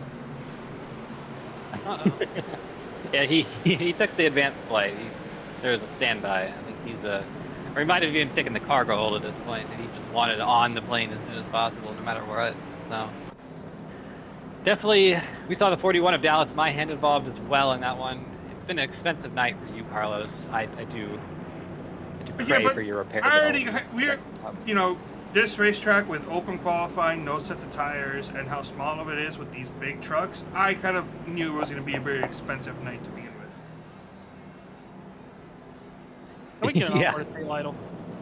Yeah, he took the advanced flight. There's a standby. I think he's or he might have even taken the cargo hold at this point, and he just wanted on the plane as soon as possible, no matter what. So definitely, we saw the 41 of Dallas. My hand involved as well in that one. It's been an expensive night for you, Carlos. I do pray for your repair. I already, you know, this racetrack with open qualifying, no sets of tires, and how small of it is with these big trucks, I kind of knew it was going to be a very expensive night to begin with. We can Yeah. offer Tate Lytle.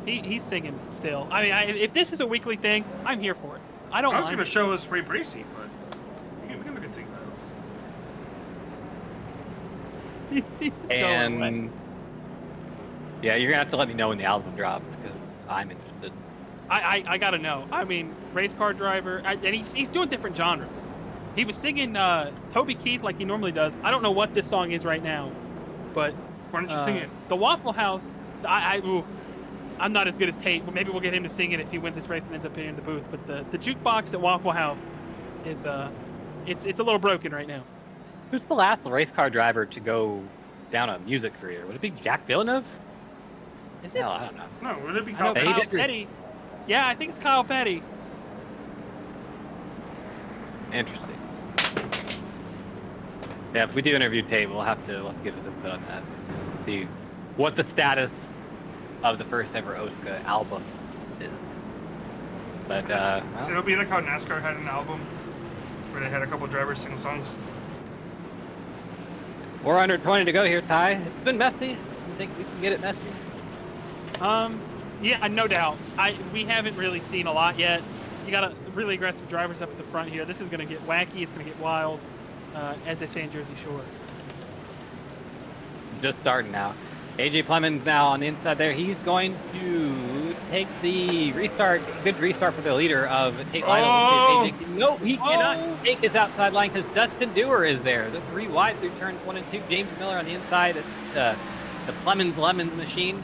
He's singing still. I mean, if this is a weekly thing, I'm here for it. I don't I was mind. going to show us Ray Bracey, but we can look at Tate Lytle. And yeah, you're gonna have to let me know when the album drops because I'm interested. I gotta know. I mean, race car driver, and he's doing different genres. He was singing Toby Keith like he normally does. I don't know what this song is right now, but Why don't you sing it? the Waffle House. I'm not as good as Tate, but maybe we'll get him to sing it if he wins this race and ends up in the booth. But the jukebox at Waffle House is it's a little broken right now. Who's the last race car driver to go down a music career? Would it be Jack Villeneuve? Is it? No, I don't know. No, would it be I know Kyle He Kyle did- Petty. Yeah, I think it's Kyle Petty. Interesting. Yeah, if we do interview Tate, let's get his input on that. See what the status of the first ever OSCA album is. But well, It'll be like how NASCAR had an album where they had a couple drivers sing songs. 420 to go here, Ty. It's been messy. You think we can get it messy? Yeah, no doubt. We haven't really seen a lot yet. You got really aggressive drivers up at the front here. This is going to get wacky. It's going to get wild, as they say in Jersey Shore. Just starting now. AJ Plemons now on the inside there. He's going to take the restart. Good restart for the leader of Tate Lytle. Oh! Let's see if AJ no, he cannot take his outside line because Dustin Dewar is there. The 3 wide through turns 1 and 2. James Miller on the inside. It's the Plemons Lemons machine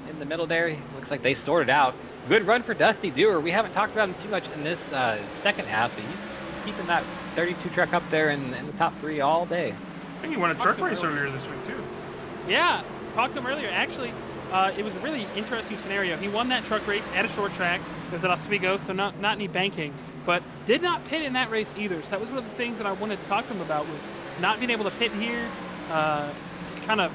in the middle there. Looks like they sorted out. Good run for Dusty Dewar. We haven't talked about him too much in this second half, but he's keeping that 32 truck up there in the top 3 all day. I think he won a truck race earlier this week too. Yeah, talked to him earlier. Actually, it was a really interesting scenario. He won that truck race at a short track. It was at Oswego, so not any banking, but did not pit in that race either. So that was one of the things that I wanted to talk to him about was not being able to pit here. Kind of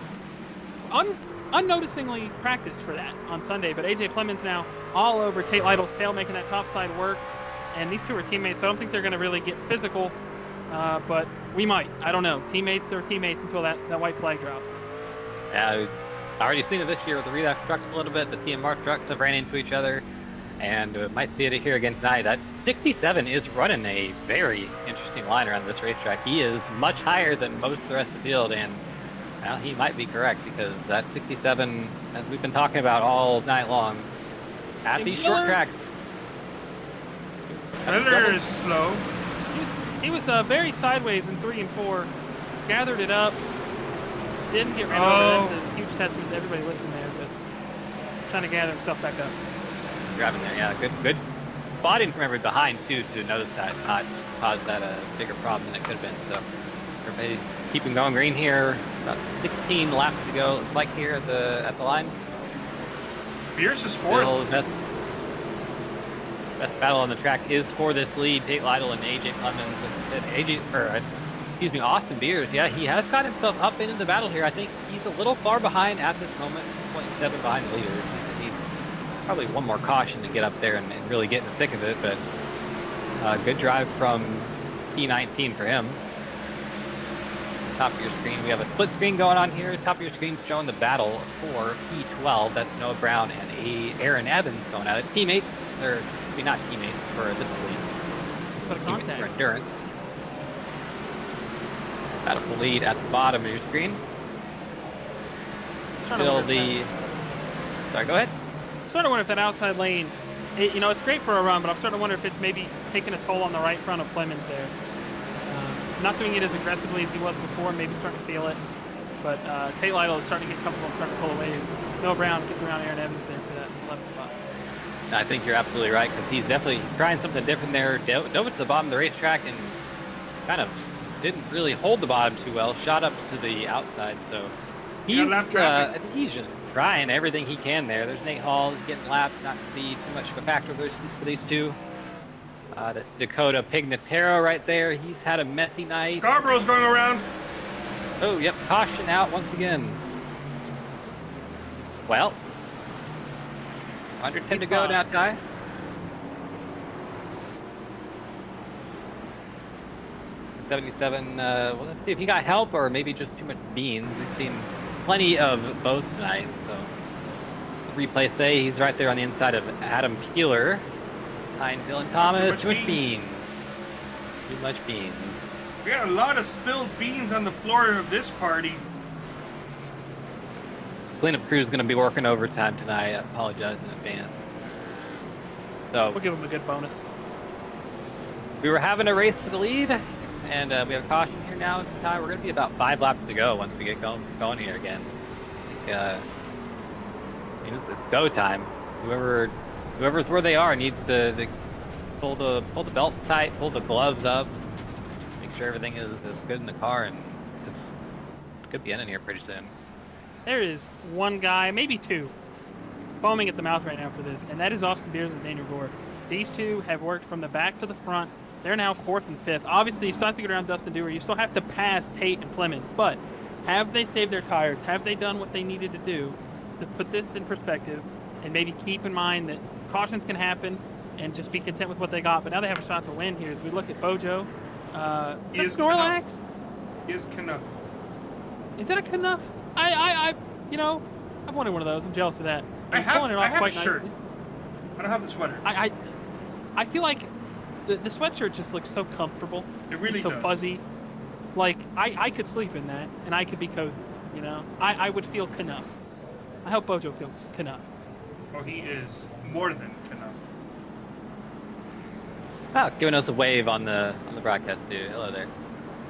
unnoticingly practiced for that on Sunday. But AJ Plemons now all over Tate Lytle's tail, making that top side work. And these two are teammates, so I don't think they're going to really get physical. But we might. I don't know. Teammates are teammates until that white flag drops. Yeah, we've already seen it this year with the relapse trucks a little bit. The TMR trucks have ran into each other, and might see it here again tonight. That 67 is running a very interesting line around this racetrack. He is much higher than most of the rest of the field, and well, he might be correct because that 67, as we've been talking about all night long, at these short tracks. Miller is slow. He was very sideways in 3 and 4. Gathered it up. Didn't get ran over. That's a huge testament to everybody listening there, but trying to gather himself back up. Driving there, yeah, good spotting from everybody behind too to notice that, not cause that a bigger problem than it could have been. So everybody keeping going green here. About 16 laps to go. Looks like here at the line. Pierce is fourth. Still best battle on the track is for this lead. Tate Lytle and AJ Plemons. excuse me, Austin Beers. Yeah, he has got himself up into the battle here. I think he's a little far behind at this moment, 0.7 behind the leader. He needs probably one more caution to get up there and really get in the thick of it, but good drive from T19 for him. Top of your screen, we have a split screen going on here. Top of your screen showing the battle for P12. That's Noah Brown and Aaron Evans going at it. Teammates, or maybe not teammates for this lead. But Teammates for endurance. Battle for lead at the bottom of your screen. Still the. Sorry, go ahead. I'm starting to wonder if that outside lane, you know, it's great for a run, but I'm starting to wonder if it's maybe taking a toll on the right front of Clemens there. Not doing it as aggressively as he was before, maybe starting to feel it. But Tate Lytle is starting to get comfortable and starting to pull away as Noah Brown gets around Aaron Evans there for that 11th spot. I think you're absolutely right, because he's definitely trying something different there. Dove to the bottom of the racetrack and kind of didn't really hold the bottom too well. Shot up to the outside, so he's, I think he's just trying everything he can there. There's Nate Hall getting lapped, not to be too much of a factor for these two. That's Dakota Pignataro right there. He's had a messy night. Scarborough's going around. Oh, yep. Caution out once again. Well, 110 to go now, Ty. $77. Well, let's see if he got help or maybe just too much beans. We've seen plenty of both tonight. So, the replay say he's right there on the inside of Adam Keeler. Behind Dylan Thomas. Too much beans. Too much beans. We got a lot of spilled beans on the floor of this party. Cleanup crew is going to be working overtime tonight. I apologize in advance. So we'll give him a good bonus. We were having a race for the lead, and we have a caution here now. We're going to be about 5 laps to go once we get going here again. I think, it's go time. Whoever's where they are needs to pull the belt tight, pull the gloves up, make sure everything is good in the car, and it could be ending here pretty soon. There is one guy, maybe two, foaming at the mouth right now for this, and that is Austin Beers and Daniel Gore. These two have worked from the back to the front. They're now 4th and 5th. Obviously, you still have to get around Dustin Dewar. You still have to pass Tate and Clemens, but have they saved their tires? Have they done what they needed to do to put this in perspective and maybe keep in mind that cautions can happen and just be content with what they got? But now they have a shot to win here as we look at Bojo. Is Snorlax? Is Knuff. Is it a Knuff? You know, I've wanted one of those. I'm jealous of that. I have a quite shirt. nicely. I don't have the sweater. I feel like the sweatshirt just looks so comfortable. It really so does. Fuzzy. Like, I could sleep in that, and I could be cozy, you know? I would feel Knuff. I hope Bojo feels Knuff. Oh, he is more than Knuff. Oh, giving us a wave on the broadcast too. Hello there.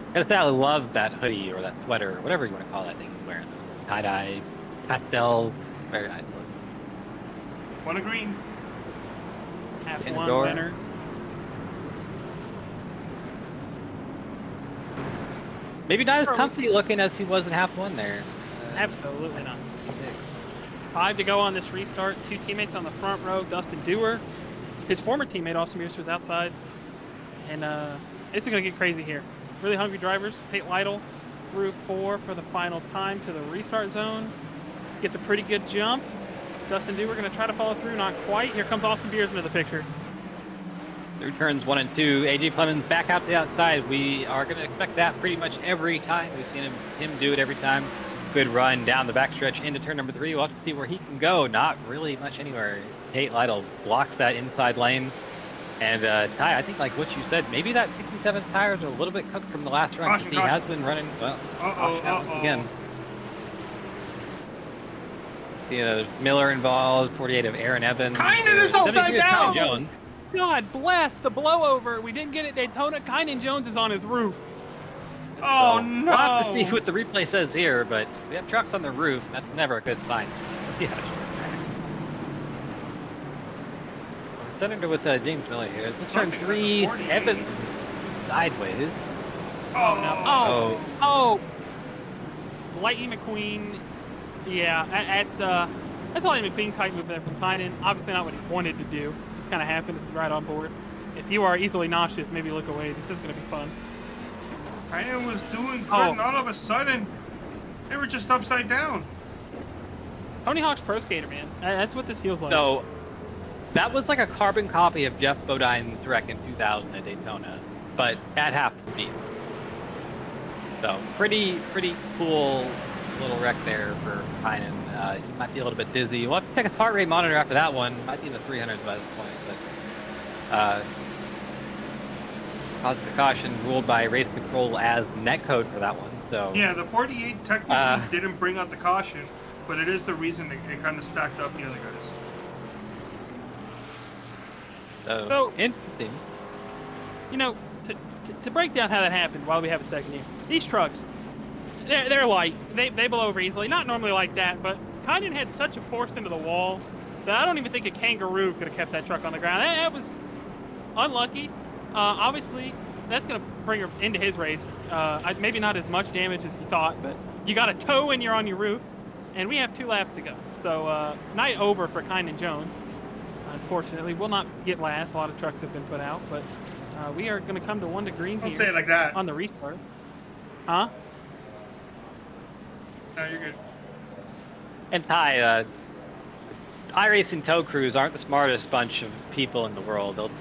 I gotta say, I love that hoodie or that sweater, or whatever you want to call that thing he's wearing. Tie-dye, pastel, very nice look. One a green. Half In one the door. winner. Maybe not as comfy looking as he was in half one there. Absolutely not. 5 to go on this restart. 2 teammates on the front row. Dustin Dewar, his former teammate Austin Mears was outside, and it's gonna get crazy here. Really hungry drivers. Tate Lytle through 4 for the final time to the restart zone. Gets a pretty good jump. Dustin Dewar gonna try to follow through, not quite. Here comes Austin Beers into the picture. Through turns 1 and 2, AJ Clemens back out to the outside. We are going to expect that pretty much every time. We've seen him do it every time. Good run down the backstretch into turn number 3. We'll have to see where he can go. Not really much anywhere. Tate Lytle blocks that inside lane. And Ty, I think like what you said, maybe that 67 tires are a little bit cooked from the last run. Caution, he has been running well. Once again. See, Miller involved. 48 of Aaron Evans. Kynan is upside down. Jones. God bless the blowover. We didn't get it Daytona. Kynan Jones is on his roof. Oh, so, no. We'll have to see what the replay says here, but we have trucks on the roof. That's never a good sign. Yeah. Senator with James Miller here. This turn 3, Evans sideways. Oh, no. Oh. Lightning McQueen. Yeah, that's Lightning McQueen type move there from Kynan. Obviously not what he wanted to do. Just kind of happened to be right on board. If you are easily nauseous, maybe look away. This is going to be fun. Ryan was doing good, Oh. and all of a sudden, they were just upside down. Tony Hawk's Pro Skater, man. That's what this feels like. So that was like a carbon copy of Jeff Bodine's wreck in 2000 at Daytona, but at half the speed. So pretty cool little wreck there for Heinen. He might be a little bit dizzy. We'll have to check his heart rate monitor after that one. Might be in the 300s by this point, but positive caution ruled by race control as netcode for that one. So Yeah, the 48 technically didn't bring out the caution, but it is the reason it kind of stacked up the other guys. So interesting. You know, to break down how that happened while we have a second here, these trucks, they're light. They blow over easily. Not normally like that, but Kynan had such a force into the wall that I don't even think a kangaroo could have kept that truck on the ground. That was unlucky. Obviously, that's going to bring her into his race. Maybe not as much damage as he thought, but you got a toe when you're on your roof, and we have 2 laps to go. So night over for Kynan Jones. Unfortunately, we'll not get last. A lot of trucks have been put out, but we are going to come to 1 to green Don't here say it like that. on the restart. Huh? No, you're good. And Ty, iRacing tow crews aren't the smartest bunch of people in the world.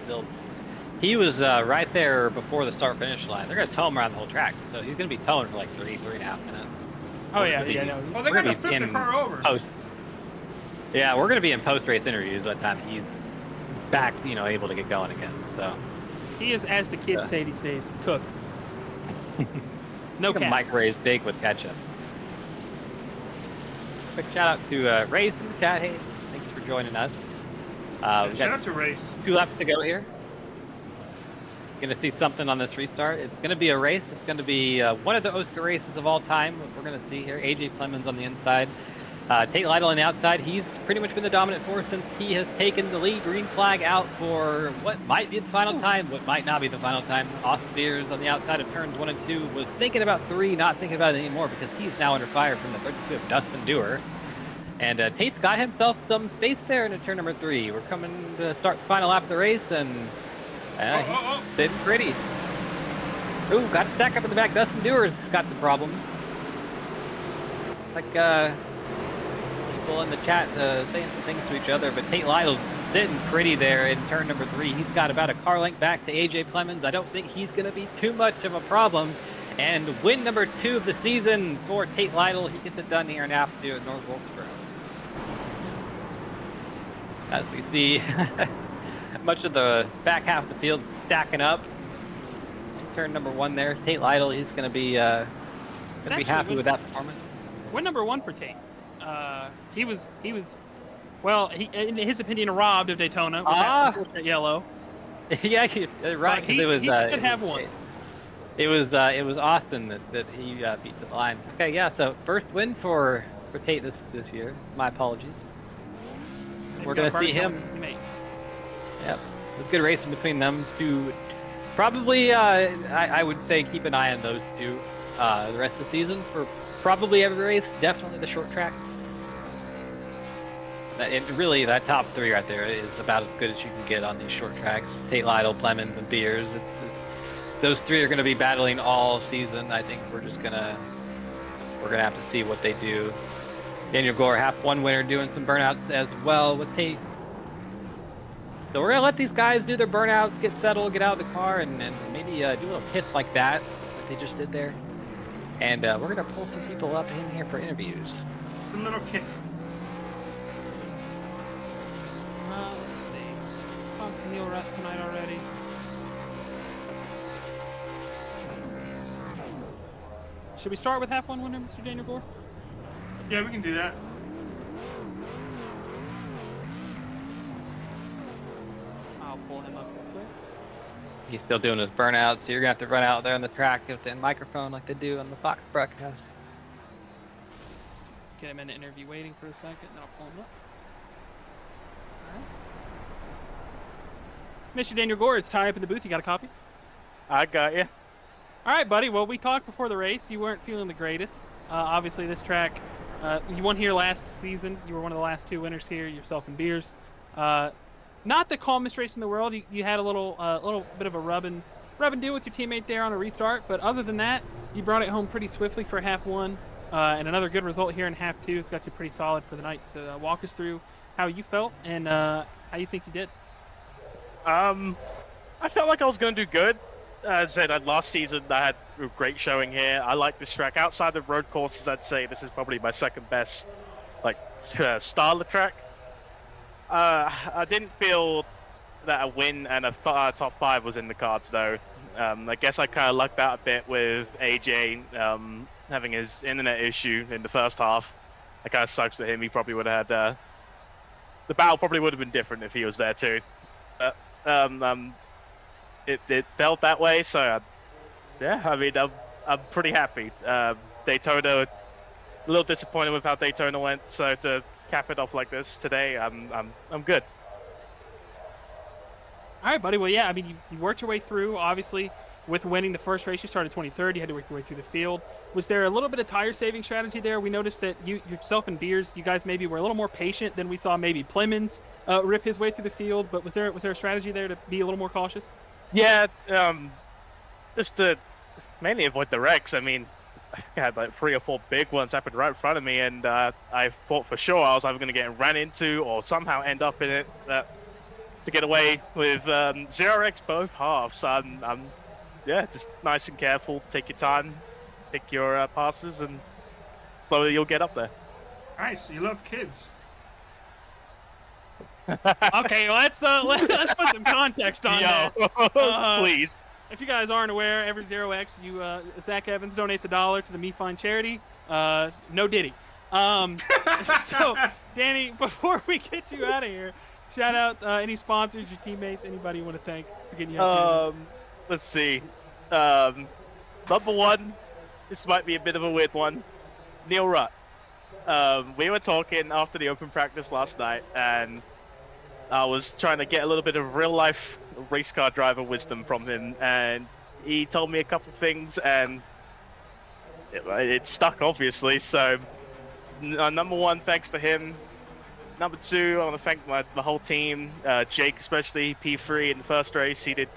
He was right there before the start-finish line. They're going to tow him around the whole track, so he's going to be towing for like 3.5 minutes. Oh, yeah, no. Oh, they got to flip the car over. Yeah, we're going to be in post-race interviews by the time he's back, able to get going again. So He is, as the kids say these days, cooked. No cap. microwave steak with ketchup. Quick shout out to Race in the chat. Hey, thanks for joining us. We've Shout got out to Race. 2 laps to go here. Going to see something on this restart. It's going to be a race. It's going to be one of the OSCA races of all time. We're going to see here. AJ Clemens on the inside. Tate Lytle on the outside. He's pretty much been the dominant force since he has taken the lead. Green flag out for what might be the final time, what might not be the final time. Austin Beers on the outside of turns 1 and 2 was thinking about 3, not thinking about it anymore because he's now under fire from the 32 of Dustin Dewar. And Tate's got himself some space there into turn number 3. We're coming to start the final lap of the race, and he's sitting pretty. Ooh, got to stack up in the back. Dustin Dewar's got the problem. Like, people in the chat saying some things to each other, but Tate Lytle's sitting pretty there in turn number 3. He's got about a car length back to AJ Clemens. I don't think he's going to be too much of a problem. And win number 2 of the season for Tate Lytle. He gets it done here in afternoon at North Wilkesboro. As we see, much of the back half of the field Uh, stacking up. In turn number 1 there, Tate Lytle. He's going to be happy with that performance. Win number 1 for Tate. He was, well, in his opinion, robbed of Daytona with that unfortunate yellow. Yeah, right. Because it was. He could have won. It was Austin that he beat the line. Okay, yeah. So first win for Tate this year. My apologies. We're gonna see him. Yep, it's a good racing between them two. Probably, I would say keep an eye on those two the rest of the season for probably every race. Definitely the short track. Really, that top 3 right there is about as good as you can get on these short tracks. Tate Lytle, Clemens, and Beers. Those 3 are going to be battling all season. I think we're gonna have to see what they do. Daniel Gore, half 1 winner, doing some burnouts as well with Tate. So we're gonna let these guys do their burnouts, get settled, get out of the car, and maybe do a little piss like that they just did there. And we're gonna pull some people up in here for interviews. A little kick. Let's see. Talked to Neil Russ tonight already. Should we start with half 1 winner, Mr. Daniel Gore? Yeah, we can do that. I'll pull him up real quick. He's still doing his burnouts, so you're gonna have to run out there on the track with the microphone like they do on the Fox broadcast. Get him in an interview waiting for a second, then I'll pull him up. Alright. Mr. Daniel Gore, it's Ty up in the booth. You got a copy? I got you. All right, buddy. Well, we talked before the race. You weren't feeling the greatest. Obviously, this track, you won here last season. You were one of the last 2 winners here, yourself and Beers. Not the calmest race in the world. You had a little bit of a rubbing rub and deal with your teammate there on a restart. But other than that, you brought it home pretty swiftly for half one, and another good result here in half two. It's got you pretty solid for the night. So walk us through how you felt and how you think you did. I felt like I was going to do good. As I said, last season I had a great showing here. I like this track. Outside of road courses, I'd say this is probably my second best, style of track. I didn't feel that a win and a top 5 was in the cards, though. I guess I kind of lucked out a bit with AJ having his internet issue in the first half. That kind of sucks for him. He probably would have had... the battle probably would have been different if he was there, too. But, it felt that way, so yeah, I mean, I'm pretty happy. Daytona, a little disappointed with how Daytona went, so to cap it off like this today, I'm good. All right, buddy. Well, yeah, I mean, you worked your way through. Obviously, with winning the first race, you started 23rd. You had to work your way through the field. Was there a little bit of tire saving strategy there? We noticed that yourself and Beers, you guys maybe were a little more patient than we saw maybe Plemons rip his way through the field. But was there a strategy there to be a little more cautious? Yeah, just to mainly avoid the wrecks. I mean, I had like 3 or 4 big ones happen right in front of me, and I thought for sure I was either going to get ran into or somehow end up in it. To get away with 0x both halves, yeah, just nice and careful. Take your time, pick your passes, and slowly you'll get up there. Nice. You love kids. Okay, let's put some context on that. Please. If you guys aren't aware, every 0x, Zach Evans donates $1 to the Me Fine charity. No Diddy. So, Danny, before we get you out of here, shout out any sponsors, your teammates, anybody you want to thank for getting you out here. Let's see. Number 1, this might be a bit of a weird one. Neil Rutt. We were talking after the open practice last night, and I was trying to get a little bit of real-life race car driver wisdom from him, and he told me a couple things, and it stuck, obviously. So, number 1, thanks to him. Number 2, I want to thank my whole team, Jake especially, P3 in the first race. He did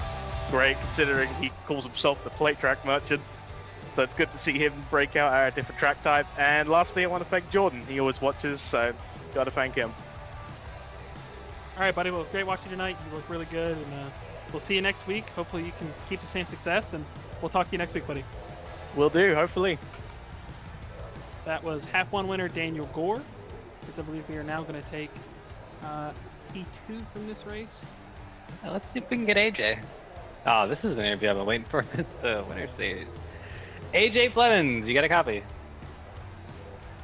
great considering he calls himself the plate track merchant. So it's good to see him break out at a different track type. And lastly, I want to thank Jordan. He always watches, so got to thank him. All right, buddy. Well, it's great watching you tonight. You look really good, and we'll see you next week. Hopefully you can keep the same success, and we'll talk to you next week, buddy. Will do, hopefully. That was half one winner Daniel Gore. Because I believe we are now going to take P2 from this race. Let's see if we can get AJ. Oh, this is an interview I've been waiting for. It's the winner stage. AJ Plemons, you got a copy?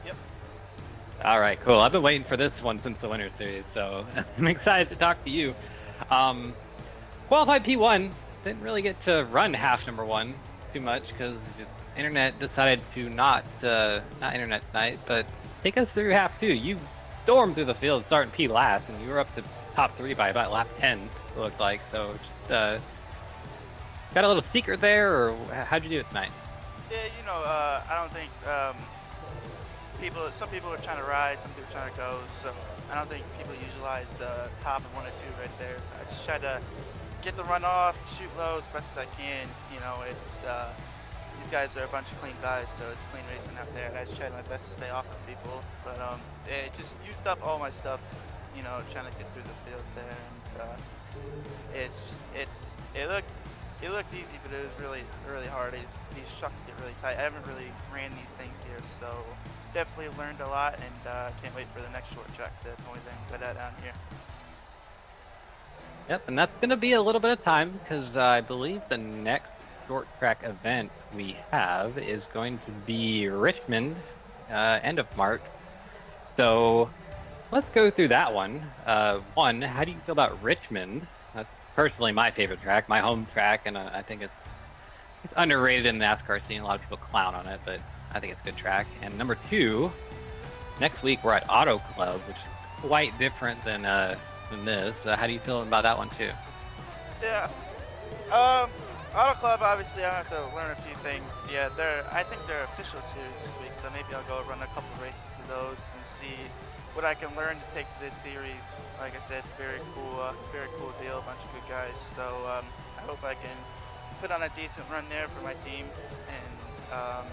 Yep. All right, cool. I've been waiting for this one since the winter series, so I'm excited to talk to you. Qualified P1, didn't really get to run half number 1 too much because internet decided to not internet tonight, but take us through half 2. You stormed through the field starting P last, and you were up to top 3 by about lap 10, it looked like. So just got a little secret there, or how'd you do it tonight? Yeah, I don't think some people are trying to ride, some people are trying to go, so I don't think people utilize the top and 1 or 2 right there. So I just try to get the run off, shoot low as best as I can. These guys are a bunch of clean guys, so it's clean racing out there. I just tried my best to stay off of people, but it just used up all my stuff, trying to get through the field there, and it looked easy, but it was really, really hard. These trucks get really tight. I haven't really ran these things here, so definitely learned a lot, and can't wait for the next short tracks. That's the only thing I'm good at down here. Yep, and that's going to be a little bit of time because I believe the next short track event we have is going to be Richmond, end of March. So let's go through that one. One, how do you feel about Richmond? That's personally my favorite track, my home track, and I think it's underrated in the NASCAR scene. A lot of people clown on it, but I think it's a good track. And number 2, next week we're at Auto Club, which is quite different than this. How do you feel about that one too? Yeah. Auto Club, obviously, I have to learn a few things. Yeah, I think they're official series this week, so maybe I'll go run a couple races to those and see what I can learn to take to this series. Like I said, it's very cool deal, a bunch of good guys. So I hope I can put on a decent run there for my team, and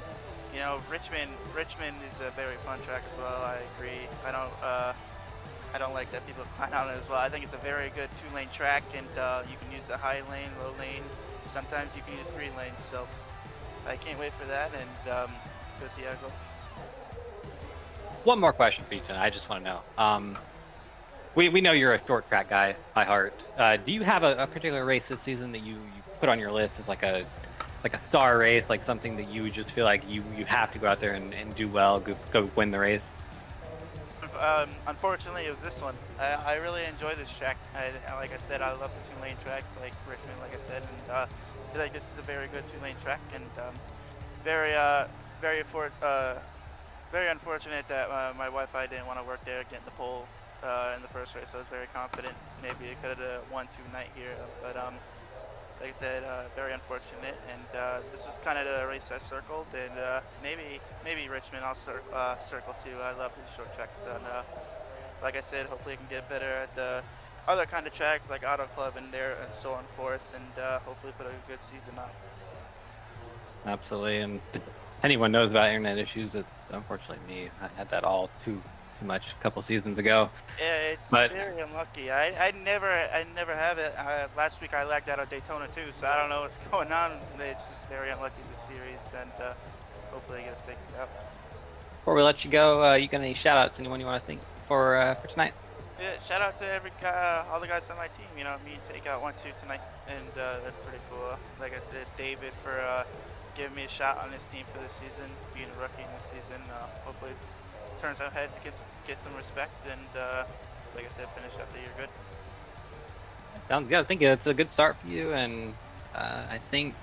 you know, Richmond is a very fun track as well. I agree. I don't like that people clown on it as well. I think it's a very good 2-lane track, and you can use a high lane, low lane. Sometimes you can use 3 lanes. So I can't wait for that, and go see how it goes. One more question for you tonight. I just want to know. We know you're a short track guy by heart. Do you have a particular race this season that you put on your list as like a star race, like something that you just feel like you have to go out there and do well, go win the race? Unfortunately, it was this one. I really enjoy this track. Like I said, I love the 2-lane tracks like Richmond, like I said, and I feel like this is a very good 2-lane track, and very unfortunate that my Wi-Fi didn't want to work there, getting the pole in the first race. I was very confident. Maybe it could have won tonight here, but like I said, very unfortunate. And this was kind of the race I circled, and maybe Richmond I'll circle too. I love these short tracks, and like I said, hopefully I can get better at the other kind of tracks like Auto Club and there and so on forth, and hopefully put a good season on. Absolutely, and if anyone knows about internet issues, it's unfortunately me. I had that all too much a couple seasons ago. Yeah, it's very unlucky. I never have it. Last week I lagged out of Daytona too, so I don't know what's going on. It's just very unlucky this series, and hopefully I get it figured out. Before we let you go, you got any shout outs? Anyone you want to thank for tonight? Yeah, shout out to all the guys on my team. You know, me and Take Out 1-2 tonight, and that's pretty cool. Like I said, David for giving me a shot on this team for this season, being a rookie in this season. Hopefully turns out heads to get some respect, and like I said, finish out the year good. Sounds good. I think it's a good start for you, and I think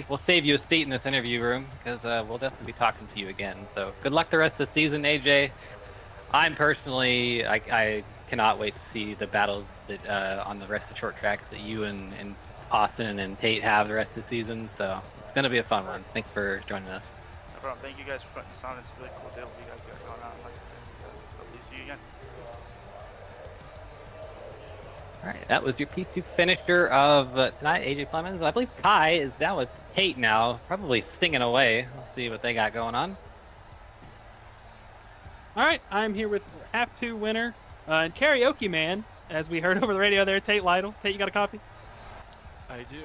we'll save you a seat in this interview room, because we'll definitely be talking to you again. So good luck the rest of the season, AJ. I'm personally, I cannot wait to see the battles that on the rest of the short tracks that you and Austin and Tate have the rest of the season. So it's going to be a fun one. Thanks for joining us. No problem. Thank you guys for putting this on. It's a really cool deal you guys got going on. Like I said, hopefully see you again. All right, that was your P2 finisher of tonight, AJ Clemens. I believe Kai is down with Tate now, probably singing away. We'll see what they got going on. All right, I'm here with half 2 winner and karaoke man, as we heard over the radio there, Tate Lytle. Tate, you got a copy? I do.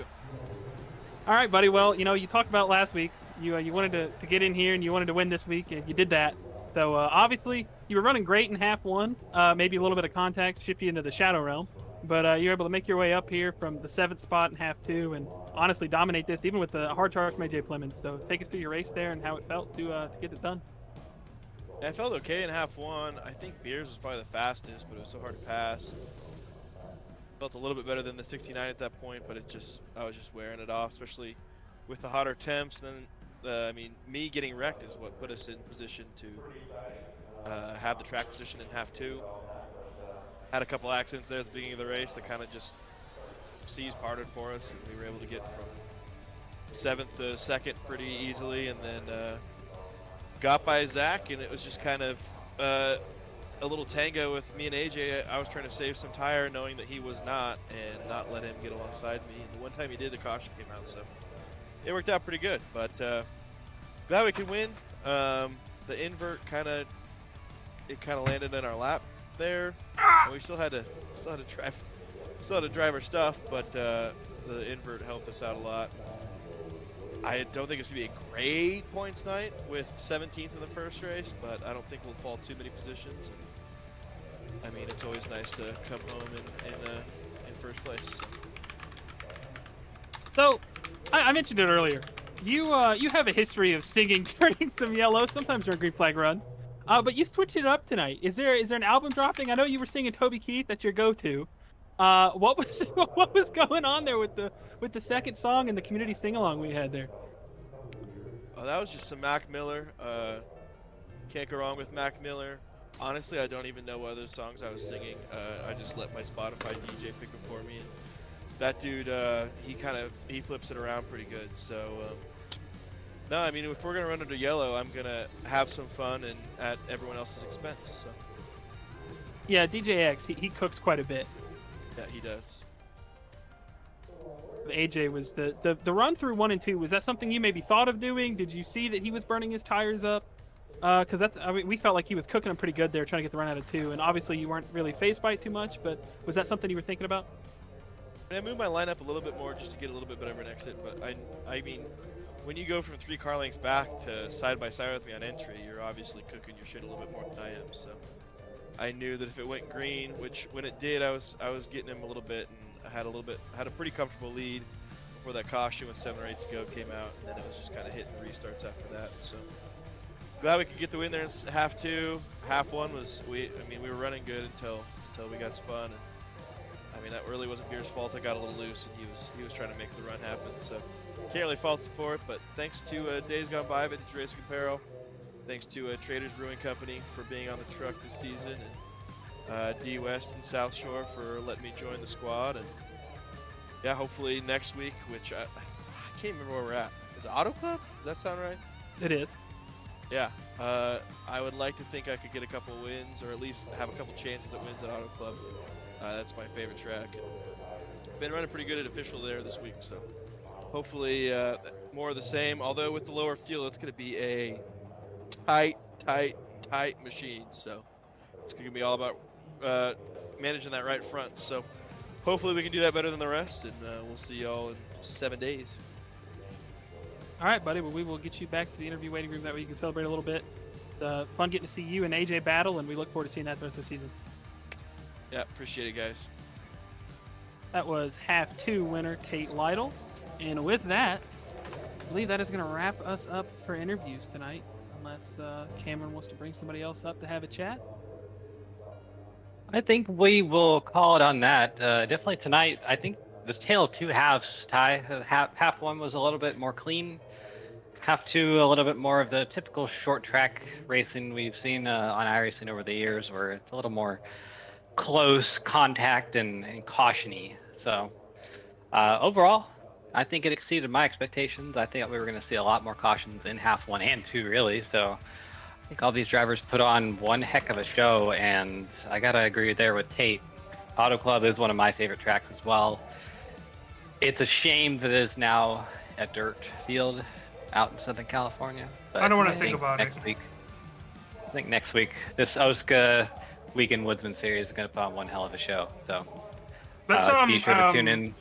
All right, buddy. Well, you know, you talked about last week. You wanted to get in here and you wanted to win this week, and you did that. So obviously you were running great in half 1. Maybe a little bit of contact shift you into the shadow realm, but you were able to make your way up here from the 7th spot in half 2 and honestly dominate this, even with the hard charge from AJ Clemens. So take us through your race there and how it felt to get it done. I felt okay in half 1. I think Beers was probably the fastest, but it was so hard to pass. Felt a little bit better than the 69 at that point, but I was just wearing it off, especially with the hotter temps. And then, I mean, me getting wrecked is what put us in position to have the track position in half 2. Had a couple accidents there at the beginning of the race that kind of just seas parted for us, and we were able to get from 7th to 2nd pretty easily, and then got by Zach, and it was just kind of a little tango with me and AJ. I was trying to save some tire, knowing that he was not, and not let him get alongside me. And the one time he did, the caution came out, so it worked out pretty good. But glad we could win. The invert kind of landed in our lap there, and we still had to drive our stuff, but the invert helped us out a lot. I don't think it's going to be a great points night with 17th in the first race, but I don't think we'll fall too many positions. And, I mean, it's always nice to come home in first place. So, I mentioned it earlier. You have a history of singing during some yellow, sometimes during green flag run. But you switched it up tonight. Is there an album dropping? I know you were singing Toby Keith. That's your go-to. What was going on there with the second song and the community sing-along we had there? Oh, that was just some Mac Miller. Can't go wrong with Mac Miller. Honestly, I don't even know what other songs I was singing. I just let my Spotify DJ pick them for me. And that dude, he flips it around pretty good. So, no, I mean, if we're gonna run into yellow, I'm gonna have some fun and at everyone else's expense. So. Yeah, DJ X, he cooks quite a bit. Yeah, he does. AJ was the run through 1 and 2. Was that something you maybe thought of doing? Did you see that he was burning his tires up? Because we felt like he was cooking them pretty good there, trying to get the run out of 2. And obviously you weren't really phased by it too much, but was that something you were thinking about? I moved my lineup a little bit more just to get a little bit better of an exit, but I mean, when you go from 3 car lengths back to side by side with me on entry, you're obviously cooking your shit a little bit more than I am. So I knew that if it went green, which when it did, I was getting him a little bit, and I had a pretty comfortable lead before that caution with 7 or 8 to go came out, and then it was just kind of hitting restarts after that. So glad we could get the win there in half 2. Half 1 was we were running good until we got spun. And, I mean, that really wasn't Beer's fault. I got a little loose, and he was trying to make the run happen. So can't really fault him for it. But thanks to Days Gone By, Vintage Racing Apparel. Thanks to Traders Brewing Company for being on the truck this season, and D West and South Shore for letting me join the squad. And yeah, hopefully next week, which I can't remember where we're at. Is it Auto Club? Does that sound right? It is. Yeah. I would like to think I could get a couple wins, or at least have a couple chances at wins at Auto Club. That's my favorite track. And been running pretty good at official there this week, so hopefully more of the same. Although with the lower fuel, it's going to be a tight machine. So it's going to be all about managing that right front. So hopefully we can do that better than the rest, and we'll see y'all in 7 days. All right, buddy. Well, we will get you back to the interview waiting room. That way you can celebrate a little bit. Fun getting to see you and AJ battle, and we look forward to seeing that the rest of the season. Yeah, appreciate it, guys. That was half 2 winner Tate Lytle. And with that, I believe that is going to wrap us up for interviews tonight, unless Cameron wants to bring somebody else up to have a chat. I think we will call it on that. Definitely tonight, I think this tale of 2 halves, Ty. Half 1 was a little bit more clean. Half 2, a little bit more of the typical short track racing we've seen on iRacing over the years, where it's a little more close contact and caution-y. So overall, I think it exceeded my expectations. I think we were going to see a lot more cautions in half 1 and 2, really. So I think all these drivers put on one heck of a show, and I got to agree there with Tate. Auto Club is one of my favorite tracks as well. It's a shame that it is now a dirt field out in Southern California. I don't want to think about it. I think next week, this OSCA Weekend Woodsman Series is going to put on one hell of a show. So let's be sure to tune in.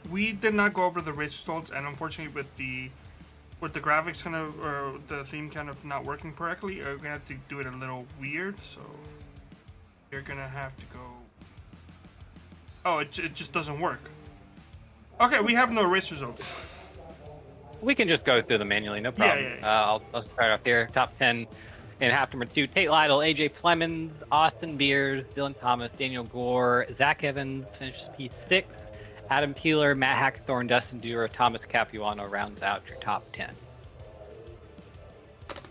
We did not go over the race results, and unfortunately, with the graphics kind of, or the theme kind of not working correctly, we're gonna have to do it a little weird. So you're gonna have to go. Oh, it just doesn't work. Okay, we have no race results. We can just go through them manually, no problem. Yeah. I'll start off here. Top 10 in half number 2: Tate Lytle, AJ Plemons, Austin Beers, Dylan Thomas, Daniel Gore, Zach Evans finishes P6. Adam Peeler, Matt Hackthorne, Dustin Dewar, Thomas Capuano rounds out your top 10.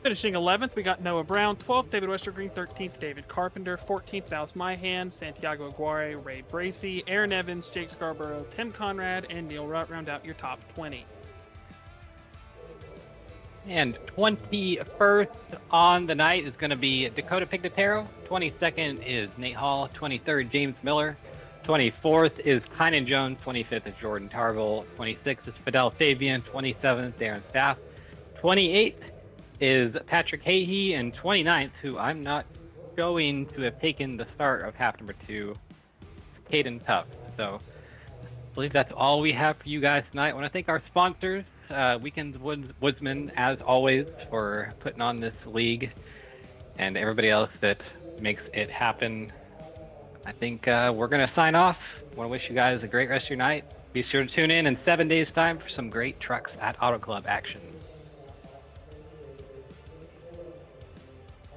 Finishing 11th, we got Noah Brown. 12th, David Westergreen. 13th, David Carpenter. 14th, Dallas Myhan, Santiago Aguirre, Ray Bracey, Aaron Evans, Jake Scarborough, Tim Conrad, and Neil Rutt round out your top 20. And 21st on the night is going to be Dakota Pignataro. 22nd is Nate Hall. 23rd, James Miller. 24th is Kynan Jones. 25th is Jordan Tarville. 26th is Fidel Fabian. 27th, Darren Staff. 28th is Patrick Hahey. And 29th, who I'm not going to have taken the start of half number 2, Caden Tuff. So I believe that's all we have for you guys tonight. I want to thank our sponsors, Weekend Woodsmen, as always, for putting on this league, and everybody else that makes it happen. I think we're going to sign off. I want to wish you guys a great rest of your night. Be sure to tune in 7 days' time for some great trucks at Auto Club action.